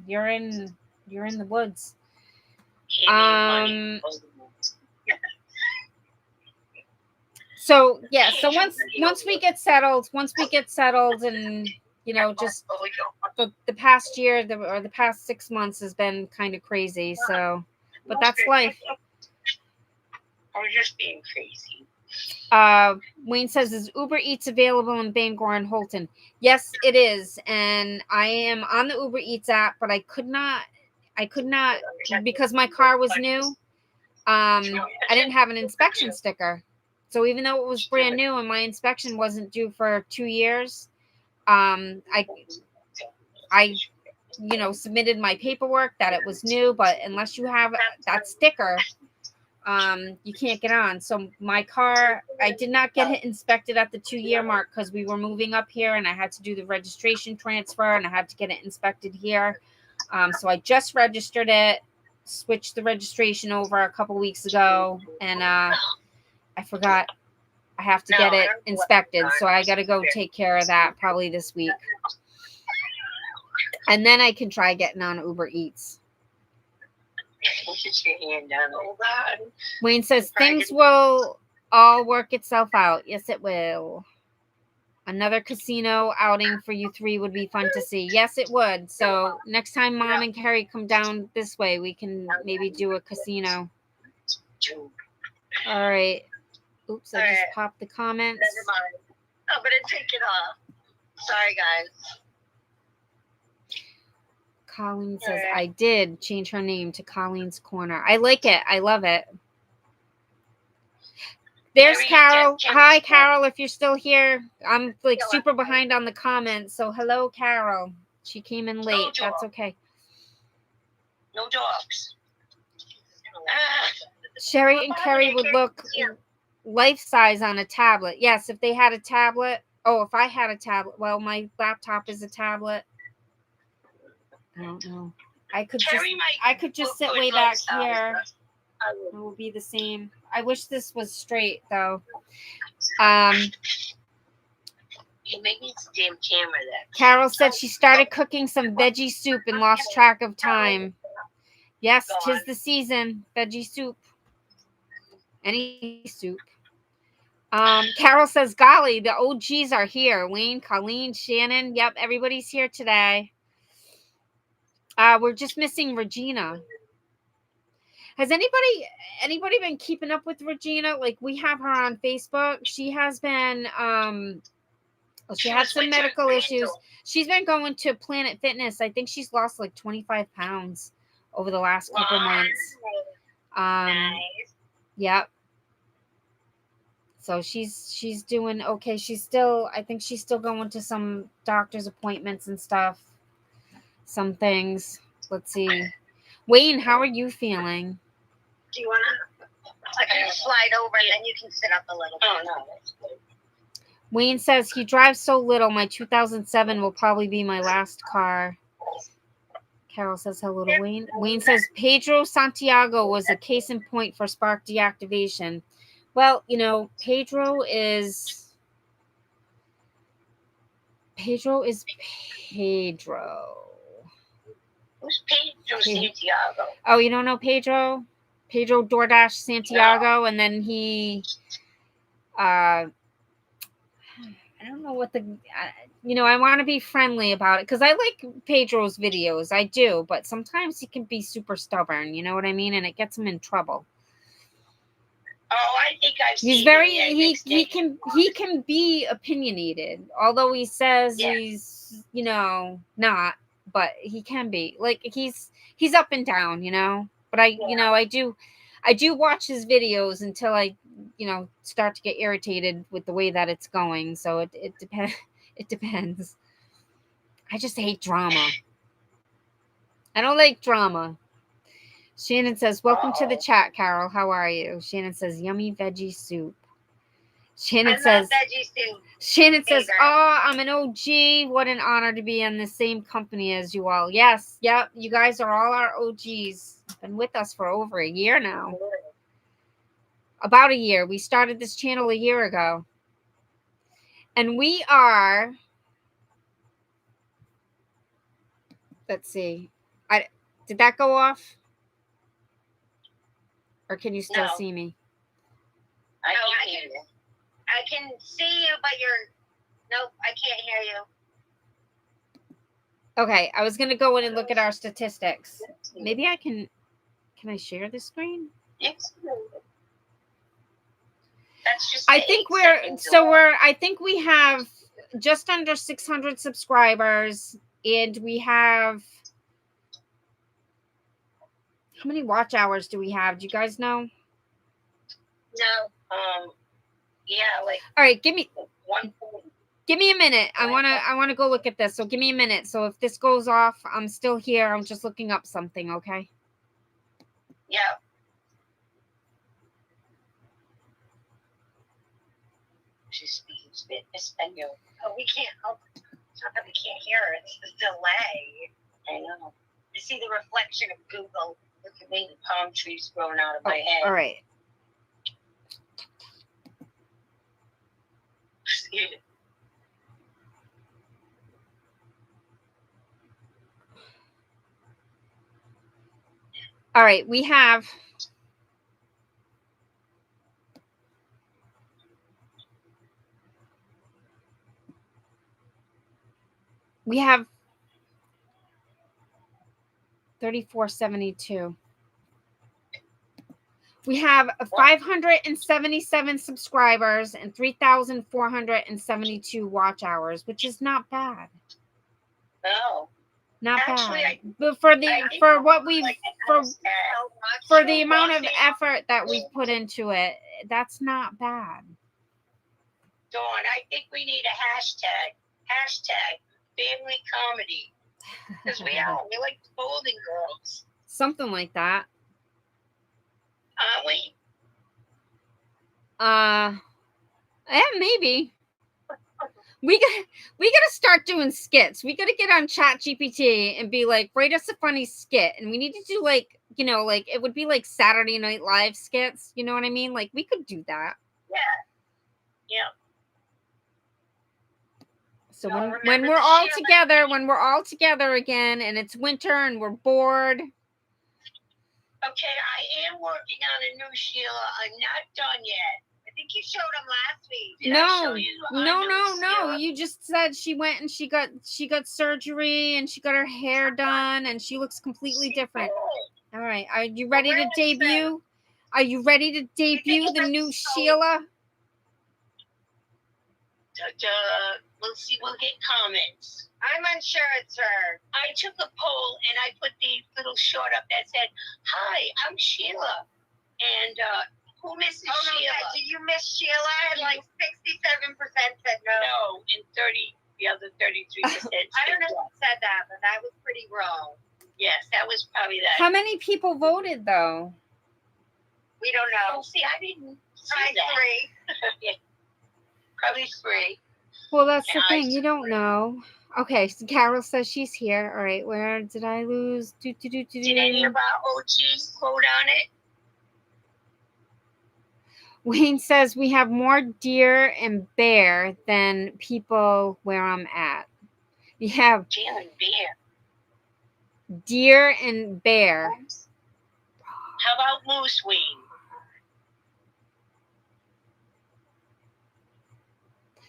you're in the woods. So yeah, so once we get settled and just the past year or the past 6 months has been kind of crazy. So, but that's life. I was just being crazy. Wayne says, is Uber Eats available in Bangor and Holton? Yes, it is. And I am on the Uber Eats app, but I could not, because my car was new. I didn't have an inspection sticker. So even though it was brand new and my inspection wasn't due for 2 years, I submitted my paperwork that it was new, but unless you have that sticker, you can't get on. So my car, I did not get it inspected at the 2-year mark because we were moving up here and I had to do the registration transfer and I had to get it inspected here. So I just registered it, switched the registration over a couple weeks ago, and I forgot I have to get it inspected. So I got to go take care of that probably this week. And then I can try getting on Uber Eats. Get your hand down. Hold on. Wayne says things will all work itself out. Yes, it will. Another casino outing for you 3 would be fun to see. Yes, it would. So next time Mom and Kerri come down this way, we can maybe do a casino. All right. Oops, I just popped the comments. Never mind. I'm going to take it off. Sorry, guys. Colleen says, I did change her name to Colleen's Corner. I like it. I love it. There's Carol. Hi, Carol, if you're still here. I'm like super behind on the comments. So hello, Carol. She came in late. That's okay. No dogs. Sheri and Kerri would look life-size on a tablet. Yes, if they had a tablet. Oh, if I had a tablet. Well, my laptop is a tablet. I don't know. I could just sit way back here. It will be the same. I wish this was straight though. You make this damn camera that. Carol said she started cooking some veggie soup and lost track of time. Yes, 'tis the season. Veggie soup. Any soup. Carol says, golly, the OGs are here. Wayne, Colleen, Shannon. Yep, everybody's here today. We're just missing Regina. Has anybody been keeping up with Regina? Like, we have her on Facebook. She has been she had some medical issues. She's been going to Planet Fitness. I think she's lost like 25 pounds over the last couple months. Nice. Yep. So she's doing okay. I think she's still going to some doctor's appointments and stuff. Some things. Let's see. Wayne, how are you feeling? Do you want to? I can slide over and then you can sit up a little bit. Oh, no, that's good. Wayne says he drives so little. My 2007 will probably be my last car. Carol says hello to Wayne. Wayne says Pedro Santiago was a case in point for spark deactivation. Well, Pedro is Pedro. Who's Pedro Santiago? Oh, you don't know Pedro? Pedro DoorDash Santiago, no. And then he, I don't know what I want to be friendly about it because I like Pedro's videos. I do, but sometimes he can be super stubborn. You know what I mean? And it gets him in trouble. Oh, I think I've seen. He's very he can be opinionated, although he says he's not, but he can be like he's up and down, But I do watch his videos until I start to get irritated with the way that it's going. So it depends. It depends. I just hate drama. I don't like drama. Shannon says, welcome to the chat, Carol. How are you? Shannon says, yummy veggie soup. Shannon says, oh, I'm an OG. What an honor to be in the same company as you all. Yes. Yep. You guys are all our OGs. Been with us for over a year now. About a year. We started this channel a year ago. And we are, let's see. Did that go off? Or can you still see me? I can see you, but nope, I can't hear you. Okay, I was gonna go in and look at our statistics. Maybe I can I share the screen? Yes. That's just I think I think we have just under 600 subscribers, and we have, how many watch hours do we have? Do you guys know? No. Yeah, like. All right, give me one. Give me a minute. I wanna go look at this. So give me a minute. So if this goes off, I'm still here. I'm just looking up something, okay? Yeah. She's speaking Espanol. Oh, we can't. Oh, it's not that we can't hear her. It's the delay. I know. I see the reflection of Google. Look at me, the palm trees growing out of my head. All right. All right, we have 3472. We have 577 subscribers and 3,472 watch hours, which is not bad. No. Not Actually, bad. But for the amount of effort that we put into it, that's not bad. Dawn, I think we need a hashtag family comedy. Because we like Golden Girls. Something like that. Aren't we? Yeah, maybe. We gotta start doing skits. We gotta get on ChatGPT and be like, write us a funny skit. And we need to do like, like it would be like Saturday Night Live skits. You know what I mean? Like we could do that. Yeah. Yeah. So when we're all together again, and it's winter and we're bored. Okay, I am working on a new Sheila. I'm not done yet. I think you showed them last week. No. You just said she went and she got surgery and she got her hair done and she looks completely different. All right, are you ready to debut? Are you ready to debut the new Sheila? We'll see. We'll get comments. I'm unsure it's her. I took a poll and I put the little short up that said, "Hi, I'm Sheila," and who misses Sheila? No, did you miss Sheila? And like 67% said no. No, and the other 33%. I don't know who said that, but that was pretty wrong. Yes, that was probably that. How many people voted though? We don't know. Oh, see, I didn't see Probably that. 3. Yeah. Probably 3. Well, that's the thing. You don't know. Okay, so Carol says she's here. All right, where did I lose? Did any of our OGs quote on it? Wayne says we have more deer and bear than people where I'm at. We have deer and bear. How about moose, Wayne?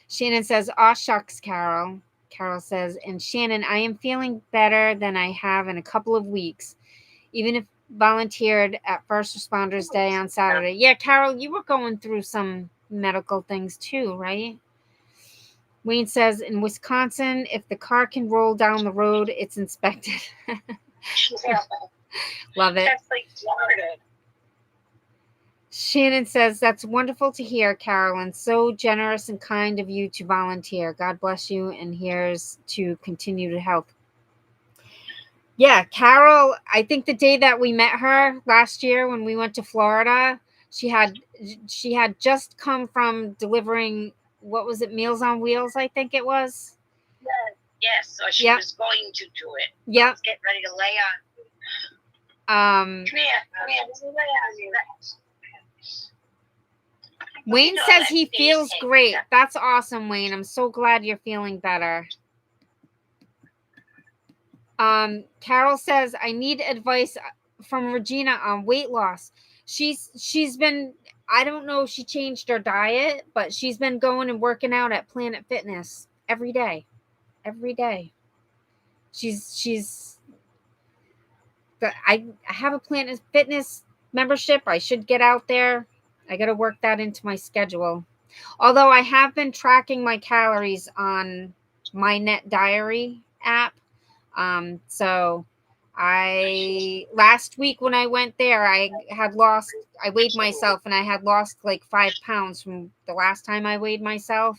Shannon says, aw shucks, Carol. Carol says, and Shannon, I am feeling better than I have in a couple of weeks, even if volunteered at First Responders Day on Saturday. Yeah, Carol, you were going through some medical things too, right? Wayne says, in Wisconsin, if the car can roll down the road, it's inspected. Love it. That's like Florida. Shannon says, that's wonderful to hear, Carolyn. So generous and kind of you to volunteer. God bless you, and here's to continue to help. Yeah, Carol, I think the day that we met her last year when we went to Florida, she had just come from delivering, what was it, Meals on Wheels, I think it was? Yes, so she was going to do it. Yep. Let's get ready to lay Come on. here. Lay on you. Wayne says he feels great. That's awesome, Wayne. I'm so glad you're feeling better. Carol says, I need advice from Regina on weight loss. She's been, I don't know if she changed her diet, but she's been going and working out at Planet Fitness every day. She's I have a Planet Fitness membership. I should get out there. I got to work that into my schedule. Although I have been tracking my calories on my Net Diary app. So last week when I went there, I weighed myself and I had lost like 5 pounds from the last time I weighed myself,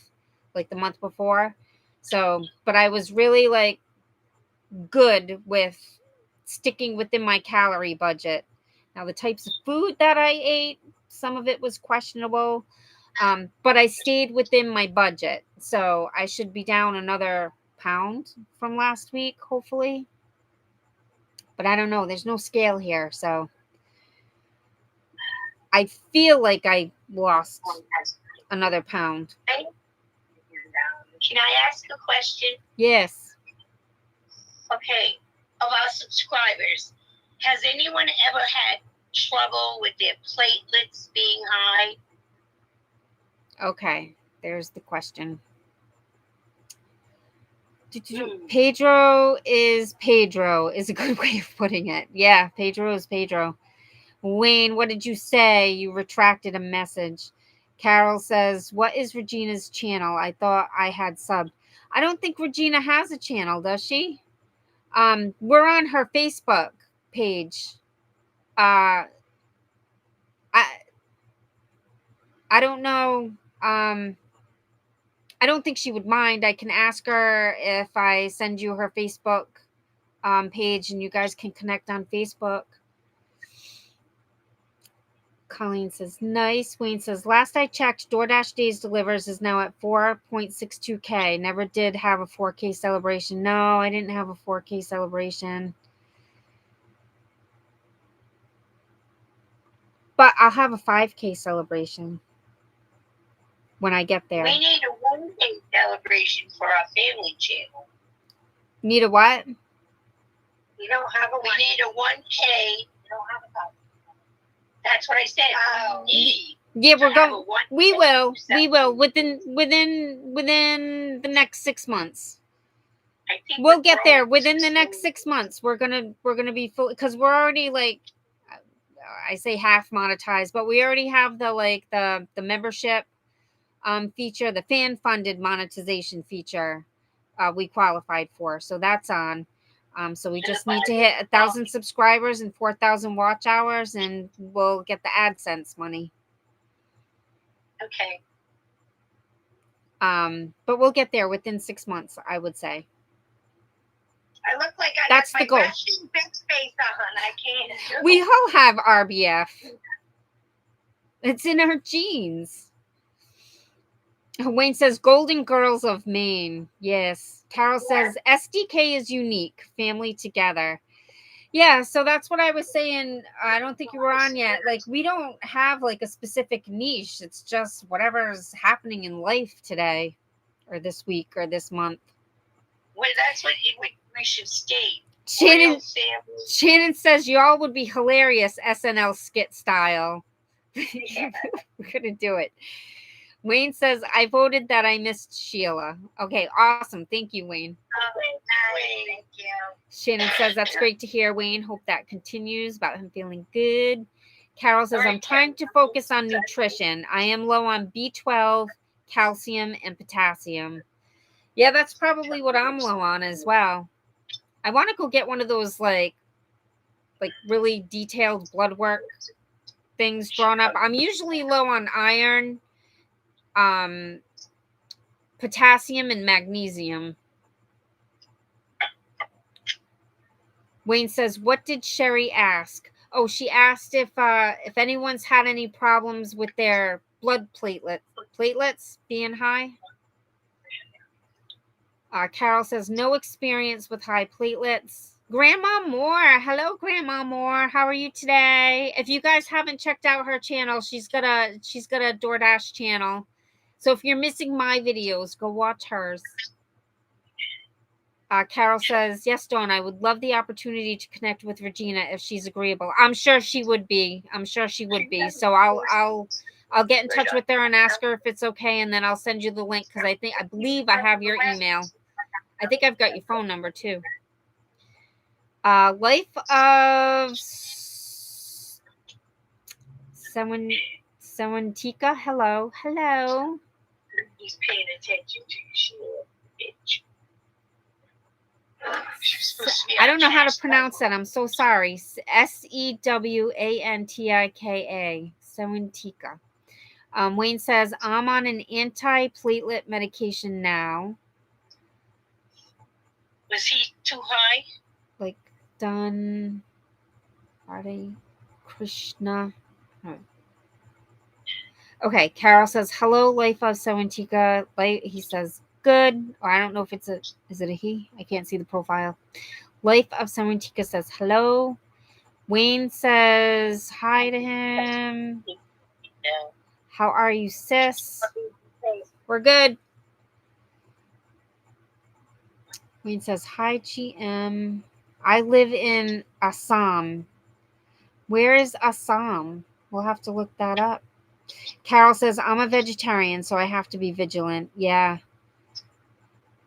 like the month before. So, but I was really like good with sticking within my calorie budget. Now, the types of food that I ate, some of it was questionable, but I stayed within my budget. So I should be down another pound from last week, hopefully. But I don't know. There's no scale here. So I feel like I lost another pound. Can I ask a question? Yes. Okay. Of our subscribers, has anyone ever had trouble with their platelets being high? Okay. There's the question. Pedro is a good way of putting it. Yeah, Pedro is Pedro. Wayne, what did you say? You retracted a message. Carol says, what is Regina's channel? I thought I had subbed. I don't think Regina has a channel, does she? We're on her Facebook page. I don't know. I don't think she would mind. I can ask her if I send you her Facebook page and you guys can connect on Facebook. Colleen says, nice. Wayne says, last I checked, DoorDash Days Delivers is now at 4.62K. Never did have a 4K celebration. No, I didn't have a 4K celebration. But I'll have a 5K celebration when I get there. We need a 1K celebration for our family channel. Need a what? We don't have a 1K. We need a 1K. We don't have a 5K. That's what I said. Oh. Yeah, we're going. We will within the next 6 months. I think we'll get there within the next 6 months. We're gonna be full because we're already like, I say half monetized, but we already have the membership feature, the fan funded monetization feature. We qualified for, so that's on. So we just need to hit 1,000 subscribers and 4,000 watch hours, and we'll get the AdSense money. Okay. But we'll get there within 6 months, I would say. I look like I That's got the goal. my resting bitch face on. I can't. We all have RBF. It's in our genes. Wayne says, Golden Girls of Maine. Yes. Carol says, SDK is unique. Family together. Yeah, so that's what I was saying. I don't think you were on yet. Like, we don't have like a specific niche. It's just whatever's happening in life today or this week or this month. Well, that's what we should state. Shannon says, y'all would be hilarious SNL skit style. Yeah. We're going to do it. Wayne says, I voted that I missed Sheila. Okay, awesome. Thank you, Wayne. Thank you. Shannon says, that's great to hear, Wayne. Hope that continues about him feeling good. Carol says, I'm trying to focus on nutrition. I am low on B12, calcium, and potassium. Yeah, that's probably what I'm low on as well. I want to go get one of those like really detailed blood work things drawn up. I'm usually low on iron, potassium, and magnesium. Wayne says, what did Sheri ask? Oh, she asked if anyone's had any problems with their blood platelets being high. Carol says, no experience with high platelets. Grandma Moore. Hello, Grandma Moore. How are you today? If you guys haven't checked out her channel, she's got a DoorDash channel. So if you're missing my videos, go watch hers. Carol says, yes, Dawn, I would love the opportunity to connect with Regina if she's agreeable. I'm sure she would be. So I'll get in touch with her and ask her if it's okay, and then I'll send you the link because I believe I have your email. I think I've got your phone number too. Life of Sawantika. Hello. He's paying attention to you, bitch. I don't know how to pronounce that. I'm so sorry. Sewantika. Sawantika. Wayne says, I'm on an anti-platelet medication now. Was he too high? Like, done. Hare Krishna. No. Okay, Carol says, hello, Life of Sawantika. He says, good. Or I don't know if is it a he? I can't see the profile. Life of Sawantika says, hello. Wayne says, hi to him. No. How are you, sis? We're good. Wayne says, hi, GM. I live in Assam. Where is Assam? We'll have to look that up. Carol says, I'm a vegetarian, so I have to be vigilant. Yeah.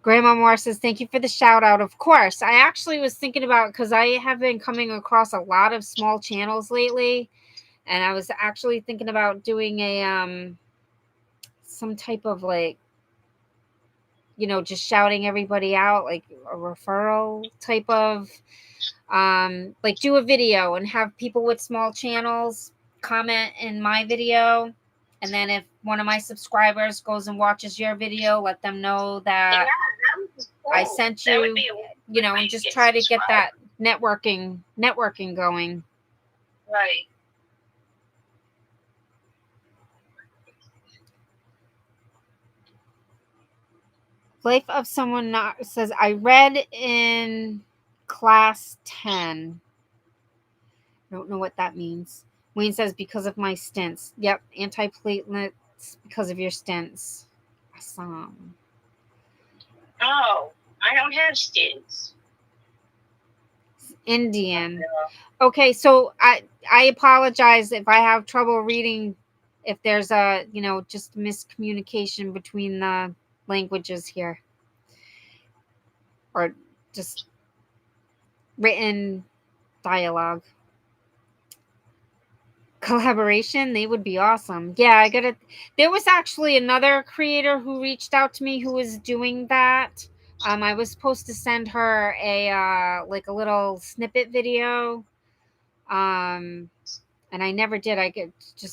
Grandma Moore says, thank you for the shout out. Of course. I actually was thinking about, because I have been coming across a lot of small channels lately, and I was actually thinking about doing a some type of like, just shouting everybody out, like a referral type of like do a video and have people with small channels comment in my video, and then if one of my subscribers goes and watches your video, let them know that I sent you, and just try to get that networking going. Right. Life of Someone Not says, I read in class 10. I don't know what that means. Wayne says, because of my stents. Yep, antiplatelets because of your stents. Assam. Oh, I don't have stents. Indian. Okay, so I apologize if I have trouble reading, if there's a, just miscommunication between the languages here. Or just written dialogue. Collaboration, they would be awesome. Yeah, there was actually another creator who reached out to me who was doing that. I was supposed to send her a like a little snippet video. And I never did.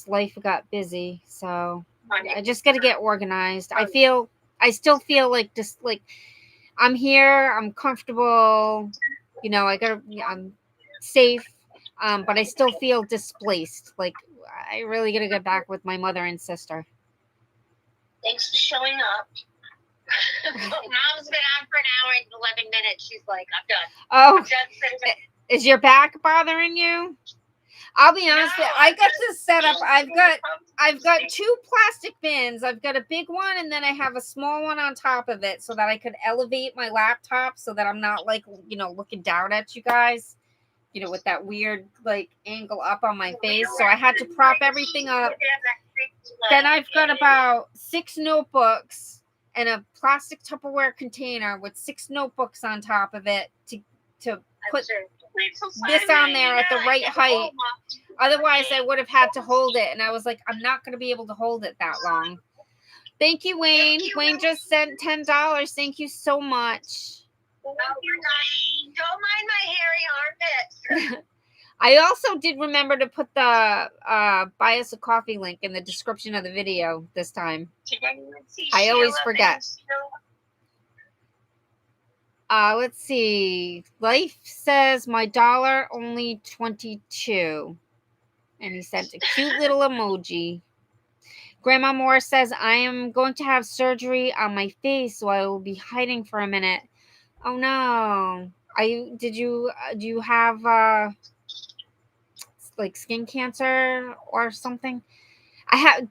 Life got busy, so I just got to get organized. I still feel like just like I'm here, I'm comfortable, I'm safe. But I still feel displaced. Like I really gotta get back with my mother and sister. Thanks for showing up. Mom's been on for an hour and 11 minutes. She's like, I'm done. Oh, I'm done. is your back bothering you? I'll be honest with you. I got this set up. I've got two plastic bins. I've got a big one, and then I have a small one on top of it so that I could elevate my laptop so that I'm not like, looking down at you guys, with that weird like angle up on my face. So I had to prop everything up. Then I've got about 6 notebooks and a plastic Tupperware container with 6 notebooks on top of it to put this on there at the right height. Otherwise, I would have had to hold it, and I was like, I'm not going to be able to hold it that long. Thank you, Wayne. Wayne just sent $10. Thank you so much. Don't mind my hairy armpits. I also did remember to put the buy us a coffee link in the description of the video this time. I always forget. Let's see. Life says my dollar only 22. And he sent a cute little emoji. Grandma Moore says, I am going to have surgery on my face, so I will be hiding for a minute. Oh no. Do you have like skin cancer or something? I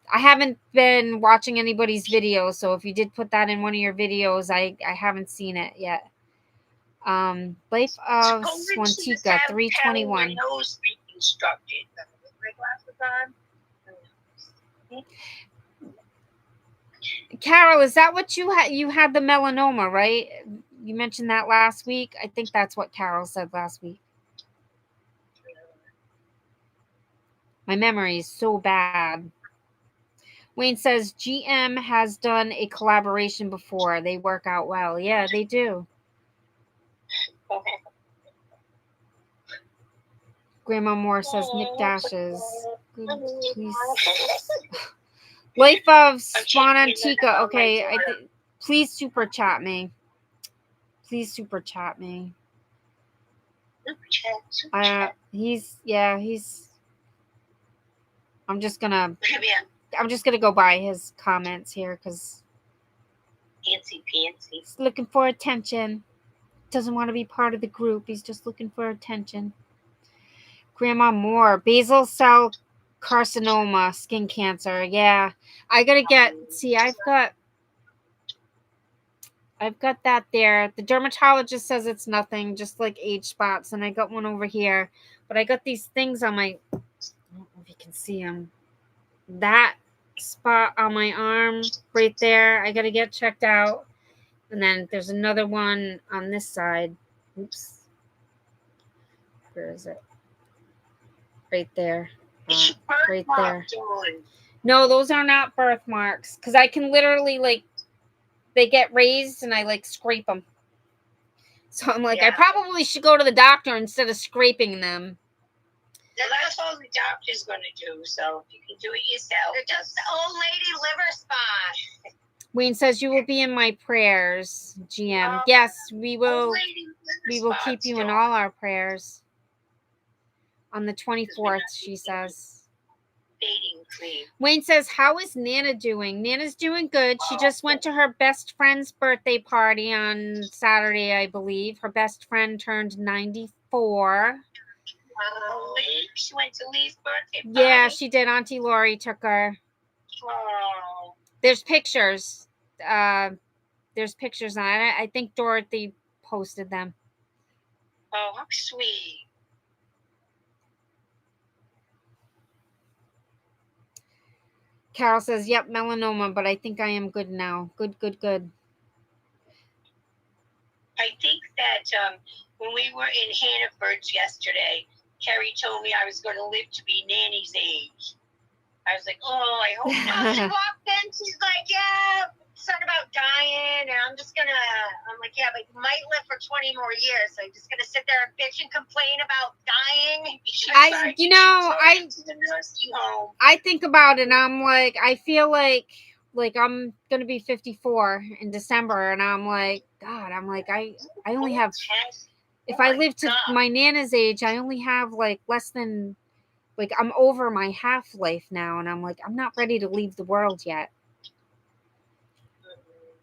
haven't been watching anybody's videos, so if you did put that in one of your videos, I haven't seen it yet. Life of Swantika 321. Carol, is that what you had? You had the melanoma, right? You mentioned that last week. I think that's what Carol said last week. My memory is so bad. Wayne says GM has done a collaboration before. They work out well. Yeah, they do. Grandma Moore says Nick Dashes. Good, please. Life of Swan Antica. Okay, please super chat me. Please super chat me. He's. I'm just gonna go by his comments here because Fancy. he's looking for attention. Doesn't want to be part of the group. He's just looking for attention. Grandma Moore, basal cell carcinoma, skin cancer. Yeah, I gotta get. See, I've got that there. The dermatologist says it's nothing, just like age spots, and I got one over here. But I got these things on my. I don't know if you can see them. That spot on my arm right there, I gotta get checked out. And then there's another one on this side. Oops. Where is it? Right there. Right there. No, those are not birthmarks. Because I can literally, like, they get raised and I, like, scrape them. So I'm like, I probably should go to the doctor instead of scraping them. That's all the doctor's going to do. So if you can do it yourself. They're just the old lady liver spot. Wayne says you will be in my prayers, GM. Yes, we will. We will keep you in all our prayers. On the 24th, she says. Fading cream. Wayne says, how is Nana doing? Nana's doing good. She just went to her best friend's birthday party on Saturday, I believe. Her best friend turned 94. She went to Lee's birthday party? Yeah, she did. Auntie Lori took her. Oh. There's pictures. There's pictures on it. I think Dorothy posted them. Oh, how sweet. Carol says, yep, melanoma, but I think I am good now. Good. I think that when we were in Hannaford's yesterday, Kerri told me I was going to live to be Nanny's age. I was like, oh, I hope not. She walked in, she's like, yeah, something about dying, and I'm like, yeah, but you might live for 20 more years, so I'm just going to sit there and bitch and complain about dying. I think about it, and I'm like, I feel like I'm going to be 54 in December, and I'm like, God, I only have, if I live to my Nana's age, I only have, like, less than, like, I'm over my half-life now, and I'm like, I'm not ready to leave the world yet.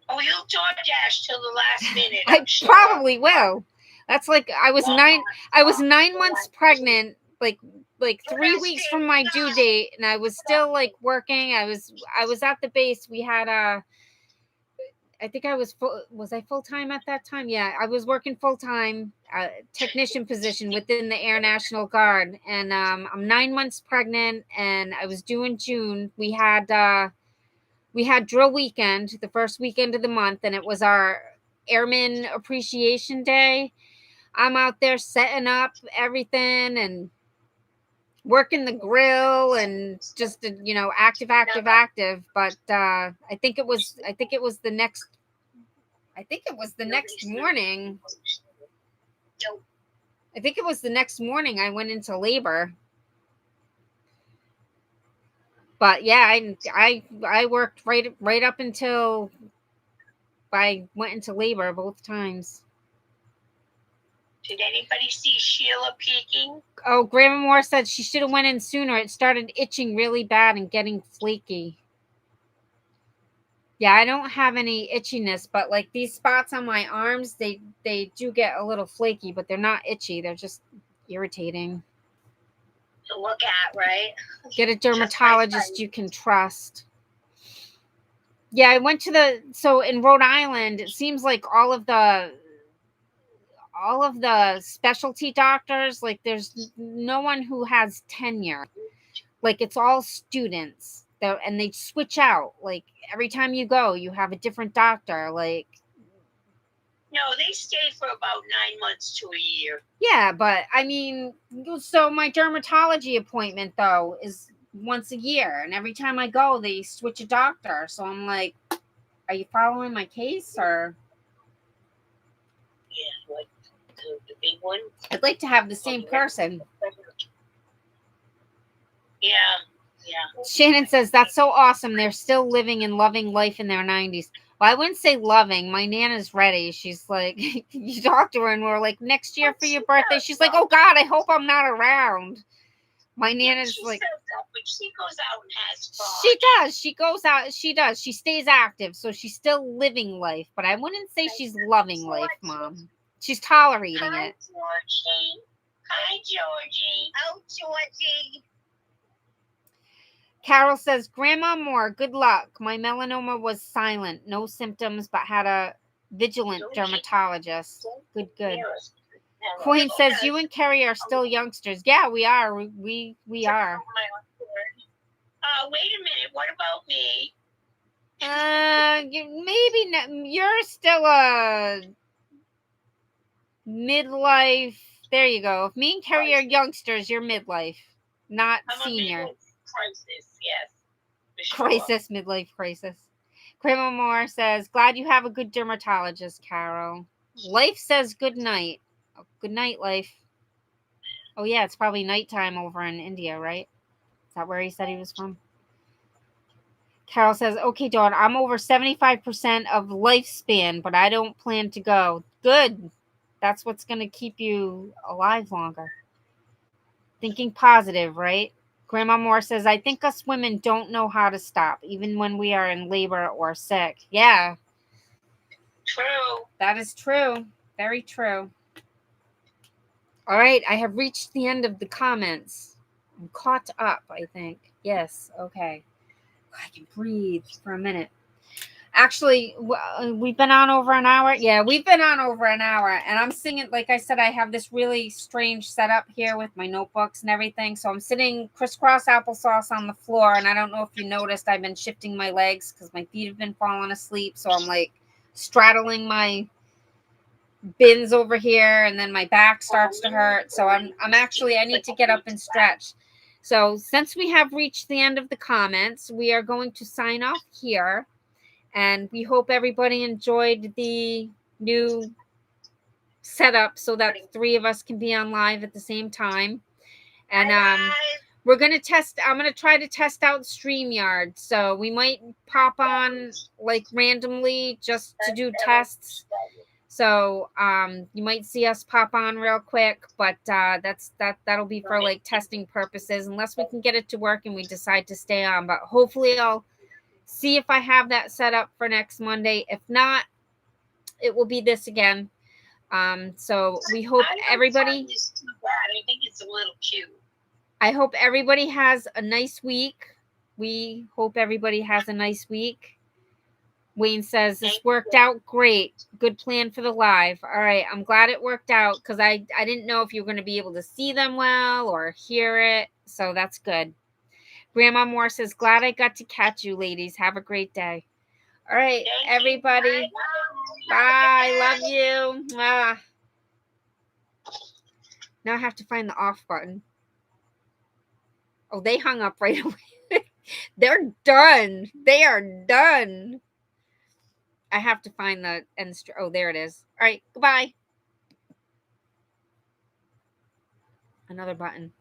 Oh, you'll DoorDash till the last minute. I probably will. That's like, I was 9 months pregnant, like 3 weeks from my due date, and I was still, like, working. I was at the base. We had I think I was I full-time at that time? Yeah, I was working full-time, technician position within the Air National Guard. And I'm 9 months pregnant, and I was due in June. We had drill weekend, the first weekend of the month, and it was our Airman Appreciation Day. I'm out there setting up everything and working the grill and just active. But I think it was the next morning. I think it was the next morning I went into labor. But yeah, I worked right up until I went into labor both times. Did anybody see Sheila peeking? Oh, Grandma Moore said she should have went in sooner. It started itching really bad and getting flaky. Yeah, I don't have any itchiness, but like these spots on my arms, they do get a little flaky, but they're not itchy. They're just irritating. To look at, right? Get a dermatologist you can trust. Yeah, I went to so in Rhode Island, it seems like all of the specialty doctors, like there's no one who has tenure. Like it's all students, and they switch out. Like every time you go, you have a different doctor. Like No, they stay for about 9 months to a year. Yeah, but I mean, so my dermatology appointment though is once a year, and every time I go, they switch a doctor. So I'm like, are you following my case or? Yeah, like the big one. I'd like to have the same person. Yeah, yeah. Shannon says that's so awesome. They're still living and loving life in their 90s. Well, I wouldn't say loving. My Nana's ready. She's like, you talk to her and we're like, next year for your birthday. She's like, oh God, I hope I'm not around. My Nana's she like, says that, but she goes out and has fun. she does. She goes out. She does. She stays active. So she's still living life. But I wouldn't say she's loving life, Mom. She's tolerating it. Hi, Georgie. Hi, Georgie. Oh, Georgie. Carol says, Grandma Moore, good luck. My melanoma was silent, no symptoms, but had a vigilant dermatologist. Good. Queen says, you and Kerri are still youngsters. Yeah, we are. We are. Wait a minute. What about me? You're still a midlife. There you go. If me and Kerri are youngsters, you're midlife, not senior. I'm a crisis, yes. Crisis, midlife crisis. Grandma Moore says, glad you have a good dermatologist, Carol. Life says good night. Oh, good night, Life. Oh, yeah, it's probably nighttime over in India, right? Is that where he said he was from? Carol says, okay, Dawn, I'm over 75% of lifespan, but I don't plan to go. Good. That's what's going to keep you alive longer. Thinking positive, right? Grandma Moore says, I think us women don't know how to stop, even when we are in labor or sick. Yeah. True. That is true. Very true. All right. I have reached the end of the comments. I'm caught up, I think. Yes. Okay. I can breathe for a minute. Actually, we've been on over an hour. Yeah, we've been on over an hour. And I'm sitting, like I said, I have this really strange setup here with my notebooks and everything. So I'm sitting crisscross applesauce on the floor. And I don't know if you noticed, I've been shifting my legs because my feet have been falling asleep. So I'm like straddling my bins over here. And then my back starts to hurt. So I need to get up and stretch. So since we have reached the end of the comments, we are going to sign off here. And we hope everybody enjoyed the new setup so that the three of us can be on live at the same time. And we're going to test. I'm going to try to test out StreamYard. So we might pop on like randomly just to do tests. So you might see us pop on real quick, but that'll be for like testing purposes unless we can get it to work and we decide to stay on. But hopefully I'll see if I have that set up for next Monday. If not, it will be this again. So we hope everybody. I think it's a little cute. I hope everybody has a nice week. We hope everybody has a nice week. Wayne says this worked out great. Good plan for the live. All right, I'm glad it worked out because I didn't know if you were going to be able to see them well or hear it. So that's good. Grandma Moore says, glad I got to catch you, ladies. Have a great day. All right, everybody. Bye. Love you. Now I have to find the off button. Oh, they hung up right away. They're done. They are done. I have to find the end. Oh, there it is. All right, goodbye. Another button.